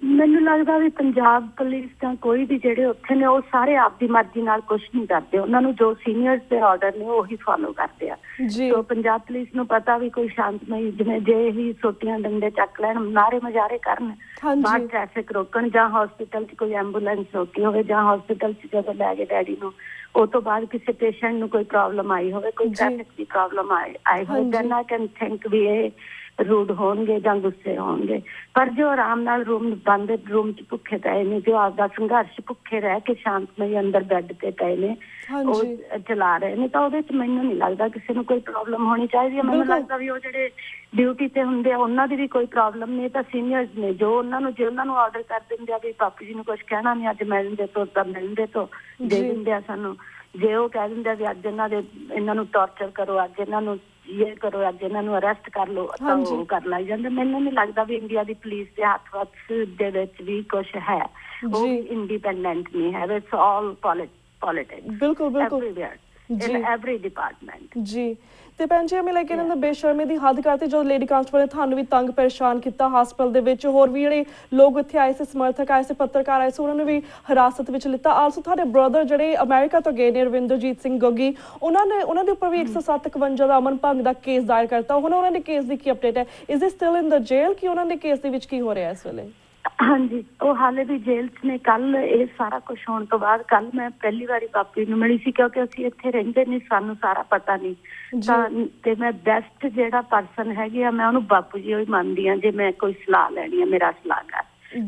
ਮੈਨੂੰ ਲੱਗਦਾ ਵੀ ਪੰਜਾਬ ਪੁਲਿਸ ਜਾਂ ਕੋਈ ਵੀ ਜਿਹੜੇ ਉੱਥੇ ਨੇ ਉਹ ਸਾਰੇ ਆਪਦੀ ਮਰਜ਼ੀ ਨਾਲ ਕੁਛ ਨਹੀਂ ਕਰਦੇ। ਉਹਨਾਂ ਨੂੰ ਜੋ ਸੀਨੀਅਰਸ ਦੇ ਆਰਡਰ ਨੇ ਉਹੀ ਫੋਲੋ ਕਰਦੇ ਆ। ਸੋ ਪੰਜਾਬ ਪੁਲਿਸ ਨੂੰ ਪਤਾ ਵੀ ਕੋਈ ਸ਼ਾਂਤਮਈ, ਜਿਵੇਂ ਜੇ ਹੀ ਸੋਟੀਆਂ ਡੰਡੇ ਚੱਕ ਲੈਣ, ਨਾਰੇ ਮਜ਼ਾਰੇ ਕਰਨ, ਬਾਹਰ ਟ੍ਰੈਫਿਕ ਰੋਕਣ, ਜਾਂ ਹਸਪੀਟਲ 'ਚ ਕੋਈ ਐਂਬੂਲੈਂਸ ਰੋਕੀ ਹੋਵੇ, ਜਾਂ ਹਸਪੀਟਲ 'ਚ ਜਦੋਂ ਲੈ ਗਏ ਡੈਡੀ ਨੂੰ, ਉਹ ਤੋਂ ਬਾਅਦ ਕਿਸੇ ਪੇਸ਼ੈਂਟ ਨੂੰ ਕੋਈ ਪ੍ਰੋਬਲਮ ਆਈ ਹੋਵੇ, ਕੋਈ ਟ੍ਰੈਫਿਕ ਦੀ ਪ੍ਰੋਬਲਮ ਆਈ ਹੋਵੇ, then I can think we ਇਹ ਰੂਡ ਹੋਣਗੇ ਜਾਂ ਗੁੱਸੇ ਹੋਣਗੇ। ਪਰ ਜੋ ਆਰਾਮ ਨਾਲ ਬੰਦ ਰੂਮ 'ਚ ਭੁੱਖੇ ਪਏ ਨੇ, ਜੋ ਆਪਦਾ ਸੰਘਰਸ਼ ਭੁੱਖੇ ਰਹਿ ਕੇ ਸ਼ਾਂਤਮਈ ਅੰਦਰ ਬੈੱਡ ਤੇ ਪਏ ਨੇ, ਉਹ ਚਲਾ ਰਹੇ ਨੇ, ਤਾਂ ਉਹਦੇ 'ਚ ਮੈਨੂੰ ਨਹੀਂ ਲੱਗਦਾ ਕਿਸੇ ਨੂੰ ਕੋਈ ਪ੍ਰੋਬਲਮ ਹੋਣੀ ਚਾਹੀਦੀ ਹੈ। ਮੈਨੂੰ ਲੱਗਦਾ ਵੀ ਉਹ ਜਿਹੜੇ ਡਿਊਟੀ ਤੇ ਹੁੰਦੇ ਆ ਉਹਨਾਂ ਦੀ ਵੀ ਕੋਈ ਪ੍ਰੋਬਲਮ ਨਹੀਂ। ਤਾਂ ਸੀਨੀਅਰਸ ਨੇ ਜੋ ਉਹਨਾਂ ਨੂੰ ਆਰਡਰ ਕਰ ਦਿੰਦੇ ਆ ਵੀ ਬਾਪੂ ਜੀ ਨੂੰ ਕੁਛ ਕਹਿਣਾ ਨਹੀਂ, ਅੱਜ ਮਿਲਣ ਦੇ ਤੋਂ ਤਾਂ ਮਿਲਣ ਦੇ ਤੋਂ ਦੇ ਦਿੰਦੇ ਆ ਸਾਨੂੰ। ਜੇ ਉਹ ਕਹਿ ਦਿੰਦੇ ਆ ਵੀ ਅੱਜ ਇਹਨਾਂ ਨੂੰ ਟੌਰਚਰ ਕਰੋ, ਅੱਜ ਇਹਨਾਂ ਨੂੰ ਇਹ ਕਰੋ, ਅੱਜ ਇਹਨਾਂ ਨੂੰ ਅਰੈਸਟ ਕਰ ਲਓ, ਤਾਂ ਉਹ ਕਰ ਲਾਈ ਜਾਂਦੇ। ਮੈਨੂੰ ਨਹੀਂ ਲੱਗਦਾ ਵੀ ਇੰਡੀਆ ਦੀ ਪੁਲਿਸ ਦੇ ਹੱਥ ਦੇ ਵਿੱਚ ਵੀ ਕੁਛ ਹੈ। ਉਹ ਇੰਡੀਪੈਂਡੈਂਟ ਨਹੀਂ ਹੈ। It's all politics. ਬਿਲਕੁਲ in every department। ਜੀ। ਤੇ ਭੈਣ ਜੀ, ਇਹਨਾਂ ਦਾ ਬੇਸ਼ਰਮੀ ਦੀ ਹੱਦ ਕਰਤੀ। ਜਦੋਂ ਲੇਡੀ ਕਾਂਸਟੇਬਲ ਨੇ ਤੁਹਾਨੂੰ ਵੀ ਤੰਗ ਪਰੇਸ਼ਾਨ ਕੀਤਾ ਹਸਪਤਾਲ ਦੇ ਵਿੱਚ, ਹੋਰ ਵੀ ਜਿਹੜੇ ਲੋਕ ਇੱਥੇ ਆਏ ਸੀ, ਸਮਰਥਕ ਆਏ ਸੀ, ਪੱਤਰਕਾਰ ਆਏ ਸੀ, ਉਹਨਾਂ ਨੂੰ ਵੀ ਹਿਰਾਸਤ ਵਿੱਚ ਲਿੱਤਾ। ਆਲਸੋ ਤੁਹਾਡੇ ਬ੍ਰਦਰ ਜਿਹੜੇ ਅਮਰੀਕਾ ਤੋਂ ਗਏ ਨੇ, ਰਵਿੰਦਰਜੀਤ ਸਿੰਘ ਗੋਗੀ, ਉਹਨਾਂ ਦੇ ਉੱਪਰ ਵੀ 107-51 ਦਾ ਅਮਨ ਭੰਗ ਦਾ ਕੇਸ ਦਾਇਰ ਕਰਤਾ। ਹੁਣ ਉਹਨਾਂ ਦੇ ਕੇਸ ਦੀ ਕੀ ਅਪਡੇਟ ਹੈ? Is it still in the jail? ਕਿ ਉਹਨਾਂ ਦੇ ਕੇਸ ਦੇ ਵਿੱਚ ਕੀ ਹੋ ਰਿਹਾ ਇਸ ਵੇਲੇ? ਹਾਂਜੀ, ਉਹ ਹਾਲੇ ਵੀ ਜੇਲ੍ਹ 'ਚ ਨੇ। ਕੱਲ ਇਹ ਸਾਰਾ ਕੁਛ ਹੋਣ ਤੋਂ ਬਾਅਦ ਕੱਲ ਮੈਂ ਪਹਿਲੀ ਵਾਰੀ ਬਾਪੂ ਨੂੰ ਮਿਲੀ ਸੀ, ਕਿਉਂਕਿ ਅਸੀਂ ਇੱਥੇ ਰਹਿੰਦੇ ਨਹੀਂ, ਸਾਨੂੰ ਸਾਰਾ ਪਤਾ ਨਹੀਂ। ਤਾਂ ਤੇ ਮੈਂ ਬੈਸਟ ਜਿਹੜਾ ਪਰਸਨ ਹੈਗੀ ਆ, ਮੈਂ ਉਹਨੂੰ ਬਾਪੂ ਜੀ ਹੀ ਮੰਨਦੀ ਹਾਂ। ਜੇ ਮੈਂ ਕੋਈ ਸਲਾਹ ਲੈਣੀ ਆ, ਮੇਰਾ ਸਲਾਹਕਾਰ।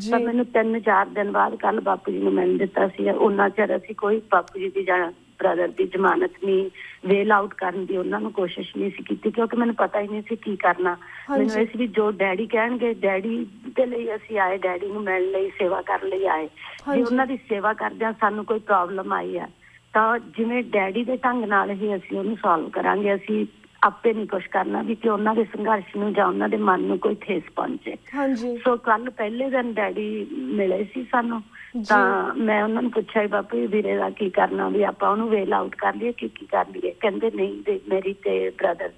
ਤਾਂ ਮੈਨੂੰ 3-4 ਦਿਨ ਬਾਅਦ ਕੱਲ ਬਾਪੂ ਜੀ ਨੂੰ ਮਿਲਣ ਦਿੱਤਾ ਸੀ। ਉਹਨਾਂ ਚਿਰ ਅਸੀਂ ਕੋਈ ਬਾਪੂ ਜੀ ਦੀ ਜਾਂ ਬ੍ਰਦਰ ਦੀ ਜ਼ਮਾਨਤ ਨਹੀਂ, ਵੇਲ ਆਊਟ ਕਰਨ ਦੀ ਉਹਨਾਂ ਨੂੰ ਕੋਸ਼ਿਸ਼ ਨਹੀਂ ਸੀ ਕੀਤੀ, ਕਿਉਂਕਿ ਮੈਨੂੰ ਪਤਾ ਹੀ ਨਹੀਂ ਸੀ ਕੀ ਕਰਨਾ। ਮੈਨੂੰ ਇਹ ਸੀ ਵੀ ਜੋ ਡੈਡੀ ਕਹਿਣਗੇ, ਡੈਡੀ ਦੇ ਲਈ ਅਸੀਂ ਆਏ, ਡੈਡੀ ਨੂੰ ਮਿਲਣ ਲਈ, ਸੇਵਾ ਕਰਨ ਲਈ ਆਏ। ਜੇ ਉਹਨਾਂ ਦੀ ਸੇਵਾ ਕਰਦਿਆਂ ਸਾਨੂੰ ਕੋਈ ਪ੍ਰੋਬਲਮ ਆਈ ਆ, ਤਾਂ ਜਿਵੇਂ ਡੈਡੀ ਦੇ ਢੰਗ ਨਾਲ ਹੀ ਅਸੀਂ ਉਹਨੂੰ ਸੋਲਵ ਕਰਾਂਗੇ। ਅਸੀਂ ਆਪੇ ਨਹੀਂ ਕੁਛ ਕਰਨਾ ਵੀ ਕਿ ਉਹਨਾਂ ਦੇ ਸੰਘਰਸ਼ ਨੂੰ ਜਾਂ ਉਹਨਾਂ ਦੇ ਮਨ ਨੂੰ ਕੋਈ ਠੇਸ ਪਹੁੰਚੇ। ਸੋ ਕੱਲ ਪਹਿਲੇ ਦਿਨ ਡੈਡੀ ਮਿਲੇ ਸੀ ਸਾਨੂੰ, ਤਾਂ ਮੈਂ ਉਹਨਾਂ ਨੂੰ ਪੁੱਛਿਆ ਬਾਪੂ ਵੀਰੇ ਦਾ ਕੀ ਕਰਨਾ, ਵੀ ਆਪਾਂ ਉਹਨੂੰ ਵੇਲ ਆਊਟ ਕਰ ਲਈਏ, ਕੀ ਕਰ ਲਈਏ? ਕਹਿੰਦੇ ਨਹੀਂ, ਮੇਰੀ ਤੇ ਬ੍ਰਦਰ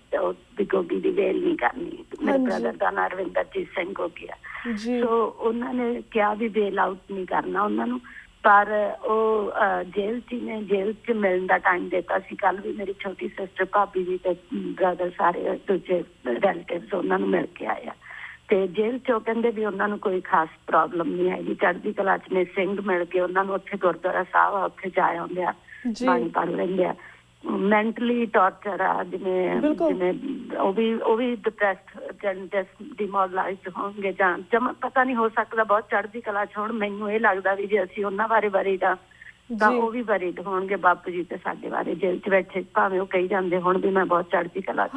ਦੀ ਗੋਗੀ ਦੀ ਵੇਲ ਨਹੀਂ ਕਰਨੀ। ਮੇਰੇ ਬ੍ਰਦਰ ਦਾ ਨਾਂ ਰਵਿੰਦਰਜੀਤ ਸਿੰਘ ਗੋਗੀ ਆ। ਸੋ ਉਹਨਾਂ ਨੇ ਕਿਹਾ ਵੀ ਵੇਲ ਆਊਟ ਨਹੀਂ ਕਰਨਾ ਉਹਨਾਂ ਨੂੰ। ਪਰ ਉਹ ਜੇਲ੍ਹ 'ਚ ਨੇ, ਜੇਲ੍ਹ 'ਚ ਮਿਲਣ ਦਾ ਟਾਈਮ ਦਿੱਤਾ ਸੀ। ਕੱਲ ਵੀ ਮੇਰੀ ਛੋਟੀ ਸਿਸਟਰ, ਭਾਬੀ ਜੀ ਤੇ ਬ੍ਰਦਰ, ਸਾਰੇ ਦੂਜੇ ਰਿਲੇਟਿਵਸ ਉਹਨਾਂ ਨੂੰ ਮਿਲ ਕੇ ਆਏ ਆ। ਤੇ ਜੇਲ੍ਹ 'ਚ ਉਹ ਕਹਿੰਦੇ ਵੀ ਉਹਨਾਂ ਨੂੰ ਕੋਈ ਖਾਸ ਪ੍ਰੋਬਲਮ ਨਹੀਂ ਹੈਗੀ, ਚੜ੍ਹਦੀ ਕਲਾ 'ਚ ਨੇ। ਸਿੰਘ ਮਿਲ ਕੇ ਉਹਨਾਂ ਨੂੰ ਉੱਥੇ ਗੁਰਦੁਆਰਾ ਸਾਹਿਬ ਆ, ਉੱਥੇ ਜਾ ਆਉਂਦੇ ਆ, ਬਾਣੀ ਪੜ੍ਹ ਲੈਂਦੇ ਆ। ਮੈਂਟਲੀ ਟੌਰਚਰ ਆ, ਜਿਵੇਂ ਉਹ ਵੀ ਡਿਪਰੈਸਡ, ਡਿਮੋਰਲਾਈਜ਼ਡ ਹੋਣਗੇ ਜਾਂ ਪਤਾ ਨਹੀਂ, ਹੋ ਸਕਦਾ ਬਹੁਤ ਚੜ੍ਹਦੀ ਕਲਾ 'ਚ ਹੋਣ। ਮੈਨੂੰ ਇਹ ਲੱਗਦਾ ਵੀ ਜੇ ਅਸੀਂ ਉਹਨਾਂ ਬਾਰੇ ਵਰੀਡ ਆ, ਤਾਂ ਉਹ ਵੀ ਵਰੀਡ ਹੋਣਗੇ ਬਾਪੂ ਜੀ ਤੇ ਸਾਡੇ ਬਾਰੇ। ਜੇਲ੍ਹ 'ਚ ਬੈਠੇ ਭਾਵੇਂ ਉਹ ਕਹੀ ਜਾਂਦੇ ਹੁਣ ਵੀ ਮੈਂ ਬਹੁਤ ਚੜ੍ਹਦੀ ਕਲਾ 'ਚ,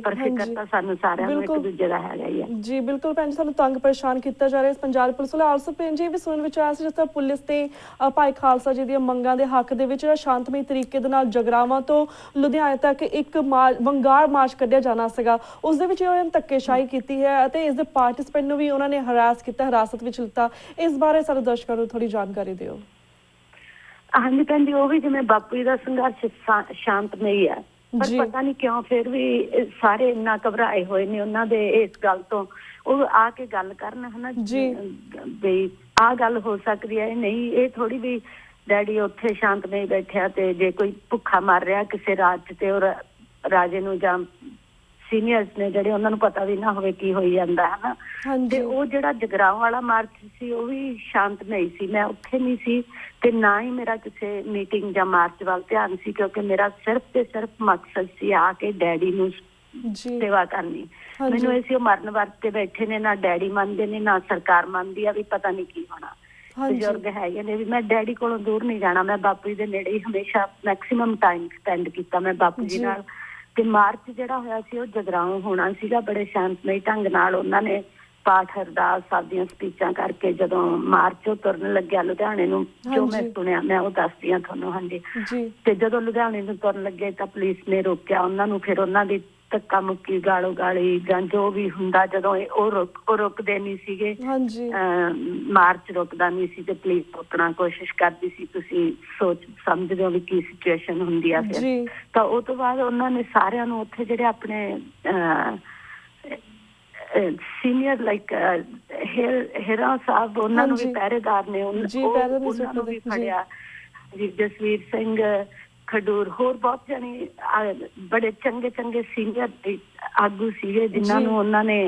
ਪਰ ਫਿਕਰ ਤਾਂ ਸਾਨੂੰ ਸਾਰਿਆਂ ਨੂੰ ਇੱਕ ਦੂਜੇ ਦਾ ਹੈਗਾ ਹੀ ਆ। ਜੀ ਬਿਲਕੁਲ ਭੈਣ ਜੀ, ਸਾਨੂੰ ਤੰਗ ਪਰੇਸ਼ਾਨ ਕੀਤਾ ਜਾ ਰਿਹਾ ਪੰਜਾਬ ਪੁਲਿਸ ਵੱਲੋਂ। ਆਲਸੋ ਭੈਣ ਜੀ, ਇਹ ਵੀ ਸੁਣਨ ਵਿੱਚ ਆਇਆ ਸੀ ਜਿਸ ਤਰ੍ਹਾਂ ਪੁਲਿਸ ਤੇ ਭਾਈ ਖਾਲਸਾ ਜੀ ਦੀਆਂ ਮੰਗਾਂ ਦੇ ਹੱਕ ਦੇ ਵਿੱਚ ਸ਼ਾਂਤਮਈ ਤਰੀਕੇ ਦੇ ਨਾਲ ਜਗਰਾਵਾਂ ਤੋਂ ਲੁਧਿਆਣੇ ਤੱਕ ਇੱਕ ਵੰਗਾਰ ਮਾਰਚ ਕੱਢਿਆ ਜਾਣਾ ਸੀਗਾ, ਉਸ ਦੇ ਵਿੱਚ ਉਹਨਾਂ ਨੇ ਧੱਕੇਸ਼ਾਹੀ ਕੀਤੀ ਹੈ ਅਤੇ ਇਸ ਦੇ ਪਾਰਟਿਸਪੈਂਟ ਨੂੰ ਵੀ ਉਹਨਾਂ ਨੇ ਹਰਾਸ ਕੀਤਾ, ਹਿਰਾਸਤ ਵਿੱਚ ਲਿੱਤਾ। ਇਸ ਬਾਰੇ ਸਾਡੇ ਦਰਸ਼ਕਾਂ ਨੂੰ ਥੋੜ੍ਹੀ ਜਾਣਕਾਰੀ ਦਿਓ। ਹਾਂਜੀ ਭੈਣ ਜੀ, ਉਹ ਵੀ ਜਿਵੇਂ ਬਾਪੂ ਜੀ ਦਾ ਸੰਘਰਸ਼ ਸ਼ਾਂਤਮਈ ਹੈ, ਪਰ ਪਤਾ ਨਹੀਂ ਕਿਉਂ ਫਿਰ ਵੀ ਸਾਰੇ ਇੰਨਾ ਘਬਰਾਏ ਹੋਏ ਨੇ ਉਹਨਾਂ ਦੇ ਇਸ ਗੱਲ ਤੋਂ। ਉਹ ਆ ਕੇ ਗੱਲ ਕਰਨ, ਹਨਾ ਵੀ ਆਹ ਗੱਲ ਹੋ ਸਕਦੀ ਹੈ, ਨਹੀਂ ਇਹ ਥੋੜੀ ਵੀ ਡੈਡੀ ਉੱਥੇ ਸ਼ਾਂਤਮਈ ਬੈਠਿਆ ਤੇ ਜੇ ਕੋਈ ਭੁੱਖਾ ਮਰ ਰਿਹਾ ਕਿਸੇ ਰਾਜ 'ਚ ਤੇ ਉਹ ਰਾਜੇ ਨੂੰ ਜਾਂ ਸੀਨੀਅਰਸ ਨੇ ਜਿਹੜੇ ਉਹਨਾਂ ਨੂੰ ਪਤਾ ਵੀ ਨਾ ਹੋਵੇ ਕੀ ਹੋਈ ਜਾਂਦਾ ਹੈ ਨਾ। ਤੇ ਉਹ ਜਿਹੜਾ ਜਗਰਾਉਂ ਵਾਲਾ ਮਾਰਚ ਸੀ ਉਹ ਵੀ ਸ਼ਾਂਤਮਈ ਸੀ। ਮੈਂ ਉੱਥੇ ਨਹੀਂ ਸੀ ਤੇ ਨਾ ਹੀ ਮੇਰਾ ਕਿਸੇ ਮੀਟਿੰਗ ਜਾਂ ਮਾਰਚ ਵੱਲ ਧਿਆਨ ਸੀ, ਕਿਉਂਕਿ ਮੇਰਾ ਸਿਰਫ ਤੇ ਸਿਰਫ ਮਕਸਦ ਸੀ ਆ ਕੇ ਡੈਡੀ ਨੂੰ ਸੇਵਾ ਕਰਨੀ। ਮੈਨੂੰ ਇਹ ਸੀ ਉਹ ਮਰਨ ਵਰਤ ਤੇ ਬੈਠੇ ਨੇ, ਨਾ ਡੈਡੀ ਮੰਨਦੇ ਨੇ ਨਾ ਸਰਕਾਰ ਮੰਨਦੀ ਆ, ਵੀ ਪਤਾ ਨਹੀਂ ਕੀ ਹੋਣਾ। ਬਜ਼ੁਰਗ ਹੈਗੇ ਨੇ ਵੀ ਮੈਂ ਡੈਡੀ ਕੋਲੋਂ ਦੂਰ ਨਹੀਂ ਜਾਣਾ, ਮੈਂ ਬਾਪੂ ਜੀ ਦੇ ਨੇੜੇ ਹੀ ਹਮੇਸ਼ਾ ਮੈਕਸੀਮਮ ਟਾਈਮ ਸਪੈਂਡ ਕੀਤਾ ਮੈਂ ਬਾਪੂ ਜੀ ਨਾਲ। ਤੇ ਮਾਰਚ ਜਿਹੜਾ ਹੋਇਆ ਸੀ ਉਹ ਜਗਰਾਉਂ ਹੋਣਾ ਸੀਗਾ, ਬੜੇ ਸ਼ਾਂਤਮਈ ਢੰਗ ਨਾਲ ਉਹਨਾਂ ਨੇ ਪਾਠ ਅਰਦਾਸ ਸਭ ਦੀਆਂ ਸਪੀਚਾਂ ਕਰਕੇ ਜਦੋਂ ਮਾਰਚ ਉਹ ਤੁਰਨ ਲੱਗਿਆ ਲੁਧਿਆਣੇ ਨੂੰ, ਜੋ ਮੈਂ ਸੁਣਿਆ ਮੈਂ ਉਹ ਦੱਸਦੀ ਹਾਂ ਤੁਹਾਨੂੰ। ਹਾਂਜੀ, ਤੇ ਜਦੋਂ ਲੁਧਿਆਣੇ ਨੂੰ ਤੁਰਨ ਲੱਗੇ ਤਾਂ ਪੁਲਿਸ ਨੇ ਰੋਕਿਆ ਉਹਨਾਂ ਨੂੰ, ਫਿਰ ਉਹਨਾਂ ਦੀ ਧੱਕਾ ਮੁੱਕੀ ਗਾਲੋ ਗਾਲੀ ਜਾਂ ਜੋ ਵੀ ਹੁੰਦਾ, ਜਦੋਂ ਉਹ ਰੁਕਦੇ ਨਹੀਂ ਸੀਗੇ, ਮਾਰਚ ਰੁਕਦਾ ਨਹੀਂ ਸੀ ਤੇ ਪੁਲਿਸ ਰੋਕਣਾ ਕੋਸ਼ਿਸ਼ ਕਰਦੀ ਸੀ। ਤੁਸੀਂ ਸੋਚ ਸਮਝਦੇ ਹੋ ਵੀ ਕੀ ਸਿਚੁਏਸ਼ਨ ਹੁੰਦੀ ਆ। ਫਿਰ ਤਾਂ ਉਹ ਤੋਂ ਬਾਅਦ ਉਹਨਾਂ ਨੇ ਸਾਰਿਆਂ ਨੂੰ ਉੱਥੇ ਜਿਹੜੇ ਆਪਣੇ ਸੀਨੀਅਰ ਲਾਈਕ ਹਿਰਾ ਸਾਹਿਬ ਉਹਨਾਂ ਨੂੰ ਵੀ ਪਹਿਰੇਦਾਰ ਨੇ, ਉਹਨਾਂ ਨੂੰ ਵੀ ਫੜਿਆ। ਜਸਵੀਰ ਸਿੰਘ ਖਡੂਰ, ਹੋਰ ਬਹੁਤ ਜਾਣੇ ਬੜੇ ਚੰਗੇ ਚੰਗੇ ਸੀਨੀਅਰ ਆਗੂ ਸੀਗੇ ਜਿਨ੍ਹਾਂ ਨੂੰ ਉਹਨਾਂ ਨੇ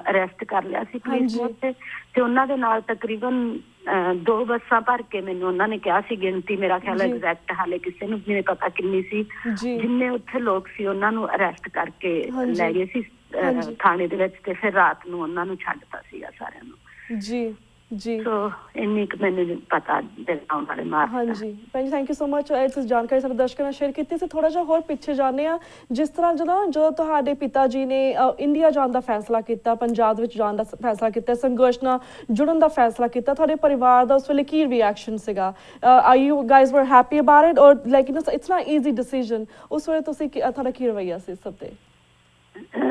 ਅਰੈਸਟ ਕਰ ਲਿਆ ਸੀ ਪੁਲਿਸ ਨੇ ਉੱਥੇ। ਤੇ ਉਹਨਾਂ ਦੇ ਨਾਲ ਤਕਰੀਬਨ 2 ਬੱਸਾਂ ਭਰ ਕੇ ਮੈਨੂੰ ਉਹਨਾਂ ਨੇ ਕਿਹਾ ਸੀ, ਗਿਣਤੀ ਮੇਰਾ ਖਿਆਲ ਐਗਜ਼ੈਕਟ ਹਾਲੇ ਕਿਸੇ ਨੂੰ ਨਹੀਂ ਪਤਾ ਕਿੰਨੀ ਸੀ, ਜਿੰਨੇ ਉੱਥੇ ਲੋਕ ਸੀ ਉਹਨਾਂ ਨੂੰ ਅਰੈਸਟ ਕਰਕੇ ਲੈ ਗਏ ਸੀ ਥਾਣੇ ਦੇ ਵਿੱਚ, ਤੇ ਫਿਰ ਰਾਤ ਨੂੰ ਉਹਨਾਂ ਨੂੰ ਛੱਡਤਾ ਸੀਗਾ ਸਾਰਿਆਂ ਨੂੰ। ਜੀ ਸੋ ਇੰਨੀ ਕੁ ਮੈਨੂੰ ਪਤਾ ਜਗਰਾਉਂ ਵਾਲੇ ਮਾਰਚ। ਹਾਂਜੀ ਭੈਣ ਜੀ, ਥੈਂਕ ਯੂ ਸੋ ਮਚ ਇਸ ਜਾਣਕਾਰੀ ਸਾਡੇ ਦਰਸ਼ਕਾਂ ਨਾਲ ਸ਼ੇਅਰ ਕੀਤੀ ਸੀ। ਥੋੜਾ ਜਿਹਾ ਹੋਰ ਪਿੱਛੇ ਜਾਂਦੇ ਹਾਂ, ਜਿਸ ਤਰ੍ਹਾਂ ਜਦੋਂ ਤੁਹਾਡੇ ਪਿਤਾ ਜੀ ਨੇ ਇੰਡੀਆ ਜਾਣ ਦਾ ਫੈਸਲਾ ਕੀਤਾ, ਪੰਜਾਬ ਵਿੱਚ ਜਾਣ ਦਾ ਫੈਸਲਾ ਕੀਤਾ, ਸੰਘਰਸ਼ ਨਾਲ ਜੁੜਨ ਦਾ ਫੈਸਲਾ ਕੀਤਾ, ਤੁਹਾਡੇ ਪਰਿਵਾਰ ਦਾ ਉਸ ਵੇਲੇ ਕੀ ਰਿਐਕਸ਼ਨ ਸੀਗਾ? ਆਰ ਯੂ ਗਾਈਜ਼ ਵਰ ਹੈਪੀ ਅਬਾਊਟ ਇਟ ਔਰ like it's not easy decision? ਉਸ ਵੇਲੇ ਤੁਸੀਂ ਤੁਹਾਡਾ ਕੀ ਰਵੱਈਆ ਸੀ ਸਭ ਤੇ?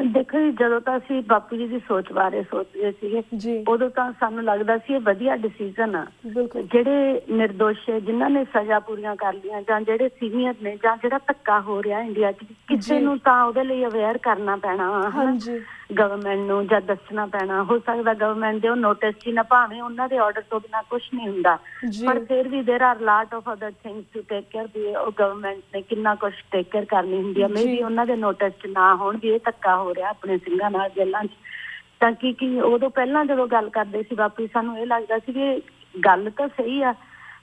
ਦੇਖੋ ਜੀ, ਜਦੋਂ ਤਾਂ ਅਸੀਂ ਬਾਪੂ ਜੀ ਦੀ ਸੋਚ ਬਾਰੇ ਸੋਚਦੇ ਸੀਗੇ ਉਦੋਂ ਤਾਂ ਸਾਨੂੰ ਲੱਗਦਾ ਸੀ ਇਹ ਵਧੀਆ ਡਿਸੀਜ਼ਨ ਆ। ਜਿਹੜੇ ਨਿਰਦੋਸ਼ ਜਿਨ੍ਹਾਂ ਨੇ ਸਜ਼ਾ ਪੂਰੀਆਂ ਕਰ ਲਈਆਂ ਜਾਂ ਜਿਹੜੇ ਸੀਨੀਅਰ ਨੇ ਜਾਂ ਜਿਹੜਾ ਧੱਕਾ ਹੋ ਰਿਹਾ ਇੰਡੀਆ 'ਚ, ਕਿਸੇ ਨੂੰ ਤਾਂ ਉਹਦੇ ਲਈ ਅਵੇਅਰ ਕਰਨਾ ਪੈਣਾ ਗਵਰਨਮੈਂਟ ਨੂੰ, ਜਾਂ ਦੱਸਣਾ ਪੈਣਾ। ਹੋ ਸਕਦਾ ਗਵਰਨਮੈਂਟ ਦੇ ਉਹ ਨੋਟਿਸ 'ਚ ਨਾ ਭਾਵੇਂ ਉਹਨਾਂ ਦੇ ਆਰਡਰ ਤੋਂ ਬਿਨਾਂ ਕੁਛ ਨਹੀਂ ਹੁੰਦਾ, ਪਰ ਫਿਰ ਵੀ there are lot of other things to take care. ਵੀ ਉਹ ਗਵਰਨਮੈਂਟ ਨੇ ਕਿੰਨਾ ਕੁਛ ਟੇਕ ਕੇਅਰ ਕਰਨੀ ਹੁੰਦੀ ਆ। ਮੇ ਵੀ ਉਹਨਾਂ ਦੇ ਨੋਟਿਸ 'ਚ ਨਾ ਹੋਣ ਵੀ ਇਹ ਧੱਕਾ ਹੋ ਰਿਹਾ ਆਪਣੇ ਸਿੰਘਾਂ ਨਾਲ ਜੇਲ੍ਹਾਂ 'ਚ। ਤਾਂ ਕੀ ਉਦੋਂ ਪਹਿਲਾਂ ਜਦੋਂ ਗੱਲ ਕਰਦੇ ਸੀ ਬਾਪੂ, ਸਾਨੂੰ ਇਹ ਲੱਗਦਾ ਸੀ ਵੀ ਗੱਲ ਤਾਂ ਸਹੀ ਆ,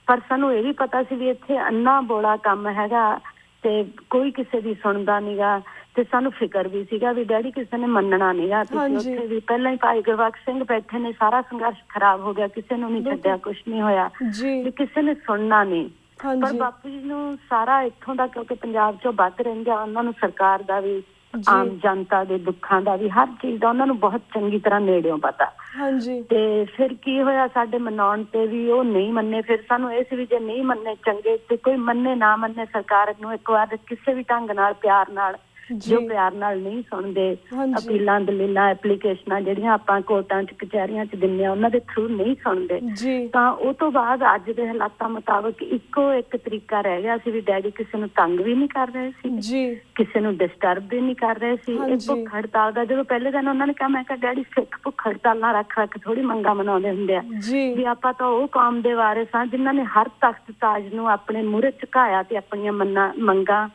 ਪਰ ਸਾਨੂੰ ਇਹ ਵੀ ਪਤਾ ਸੀ ਵੀ ਇੱਥੇ ਅੰਨਾ ਬੋਲਾ ਕੰਮ ਹੈਗਾ ਤੇ ਕੋਈ ਕਿਸੇ ਦੀ ਸੁਣਦਾ ਨੀਗਾ। ਤੇ ਸਾਨੂੰ ਫਿਕਰ ਵੀ ਸੀਗਾ ਵੀ ਡੈਡੀ ਕਿਸੇ ਨੇ ਮੰਨਣਾ ਨੀਗਾ। ਤੁਸੀਂ ਉੱਥੇ ਵੀ ਪਹਿਲਾਂ ਹੀ ਭਾਈ ਗੁਰਬਖਸ਼ ਸਿੰਘ ਬੈਠੇ ਨੇ, ਸਾਰਾ ਸੰਘਰਸ਼ ਖਰਾਬ ਹੋ ਗਿਆ, ਕਿਸੇ ਨੂੰ ਨੀ ਛੱਡਿਆ, ਕੁਛ ਨੀ ਹੋਇਆ, ਵੀ ਕਿਸੇ ਨੇ ਸੁਣਨਾ ਨਹੀਂ। ਪਰ ਬਾਪੂ ਜੀ ਨੂੰ ਸਾਰਾ ਇੱਥੋਂ ਦਾ, ਕਿਉਂਕਿ ਪੰਜਾਬ 'ਚੋਂ ਵੱਧ ਰਹਿੰਦੇ ਆ, ਉਹਨਾਂ ਨੂੰ ਸਰਕਾਰ ਦਾ ਵੀ, ਆਮ ਜਨਤਾ ਦੇ ਦੁੱਖਾਂ ਦਾ ਵੀ, ਹਰ ਚੀਜ਼ ਦਾ ਉਹਨਾਂ ਨੂੰ ਬਹੁਤ ਚੰਗੀ ਤਰ੍ਹਾਂ ਨੇੜਿਓਂ ਪਤਾ। ਤੇ ਫਿਰ ਕੀ ਹੋਇਆ, ਸਾਡੇ ਮਨਾਉਣ ਤੇ ਵੀ ਉਹ ਨਹੀਂ ਮੰਨੇ। ਫਿਰ ਸਾਨੂੰ ਇਹ ਸੀ ਵੀ ਜੇ ਨਹੀਂ ਮੰਨੇ ਚੰਗੇ, ਤੇ ਕੋਈ ਮੰਨੇ ਨਾ ਮੰਨੇ, ਸਰਕਾਰ ਨੂੰ ਇੱਕ ਵਾਰ ਕਿਸੇ ਵੀ ਢੰਗ ਨਾਲ ਪਿਆਰ ਨਾਲ, ਜੋ ਪਿਆਰ ਨਾਲ ਨਹੀਂ ਸੁਣਦੇ, ਅਪੀਲਾਂ ਦਲੀਲਾਂ ਐਪਲੀਕੇਸ਼ਨਾਂ ਜਿਹੜੀਆਂ ਆਪਾਂ ਕੋਰਟਾਂ 'ਚ ਕਚਹਿਰੀਆਂ 'ਚ ਦਿੰਦੇ ਆ, ਉਹਨਾਂ ਦੇ ਥਰੂ ਨਹੀਂ ਸੁਣਦੇ, ਤਾਂ ਉਹ ਤੋਂ ਬਾਅਦ ਅੱਜ ਦੇ ਹਾਲਾਤਾਂ ਮੁਤਾਬਕ ਇੱਕੋ ਇੱਕ ਤਰੀਕਾ ਰਹਿ ਗਿਆ ਸੀ ਵੀ ਡੈਡੀ ਕਿਸੇ ਨੂੰ ਤੰਗ ਵੀ ਨਹੀਂ ਕਰ ਰਹੇ ਸੀ, ਕਿਸੇ ਨੂੰ ਡਿਸਟਰਬ ਵੀ ਨਹੀਂ ਕਰ ਰਹੇ ਸੀ। ਇਹ ਭੁੱਖ ਹੜਤਾਲ ਦਾ ਜਦੋਂ ਪਹਿਲੇ ਦਿਨ ਉਹਨਾਂ ਨੇ ਕਿਹਾ, ਮੈਂ ਕਿਹਾ ਡੈਡੀ ਸਿੱਖ ਭੁੱਖ ਹੜਤਾਲ ਨਾਲ ਰੱਖ ਥੋੜੀ ਮੰਗਾਂ ਮਨਾਉਂਦੇ ਹੁੰਦੇ ਆ, ਵੀ ਆਪਾਂ ਤਾਂ ਉਹ ਕੌਮ ਦੇ ਵਾਰਿਸ ਹਾਂ ਜਿਨ੍ਹਾਂ ਨੇ ਹਰ ਤਖਤ ਤਾਜ ਨੂੰ ਆਪਣੇ ਮੂਹਰੇ ਝੁਕਾਇਆ ਤੇ ਆਪਣੀਆਂ ਮੰਗਾਂ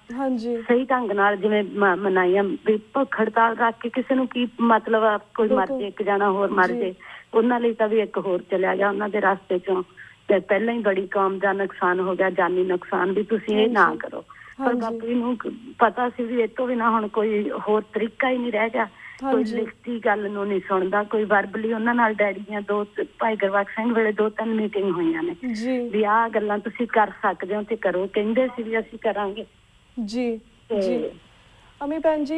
ਸਹੀ ਢੰਗ ਨਾਲ ਜਿਵੇਂ ਮਨਾਈਆਂ। ਵੀ ਭੁੱਖ ਹੜਤਾਲ ਰੱਖ ਕੇ ਕਿਸੇ ਨੂੰ ਕੀ ਮਤਲਬ ਆ? ਕੋਈ ਮਰ ਜੇ, ਇੱਕ ਜਾਣਾ ਹੋਰ ਮਰ ਜੇ, ਉਹਨਾਂ ਲਈ ਤਾਂ ਵੀ ਇੱਕ ਹੋਰ ਚਲਿਆ ਗਿਆ ਉਹਨਾਂ ਦੇ ਰਸਤੇ ਚੋਂ, ਤੇ ਪਹਿਲਾਂ ਹੀ ਬੜੀ ਕੌਮ ਦਾ ਨੁਕਸਾਨ ਹੋ ਗਿਆ, ਜਾਨੀ ਨੁਕਸਾਨ, ਵੀ ਤੁਸੀਂ ਇਹ ਨਾ ਕਰੋ। ਪਰ ਬਾਪੂ ਜੀ ਨੂੰ ਪਤਾ ਸੀ ਵੀ ਇਹ ਤੋਂ ਬਿਨਾਂ ਹੁਣ ਕੋਈ ਹੋਰ ਤਰੀਕਾ ਹੀ ਨਹੀਂ ਰਹਿ ਗਿਆ। ਕੋਈ ਲਿਖਤੀ ਗੱਲ ਨੂੰ ਨਹੀਂ ਸੁਣਦਾ, ਕੋਈ ਵਰਬਲੀ। ਉਹਨਾਂ ਨਾਲ ਡੈਡੀ ਦੀਆਂ ਭਾਈ ਗੁਰਬਖਸ਼ ਸਿੰਘ ਵੇਲੇ 2-3 ਮੀਟਿੰਗ ਹੋਈਆਂ ਨੇ ਵੀ ਆਹ ਗੱਲਾਂ ਤੁਸੀਂ ਕਰ ਸਕਦੇ ਹੋ ਤੇ ਕਰੋ। ਕਹਿੰਦੇ ਸੀ ਵੀ ਅਸੀਂ ਕਰਾਂਗੇ ਅਮੀ ਭੈਣ ਜੀ,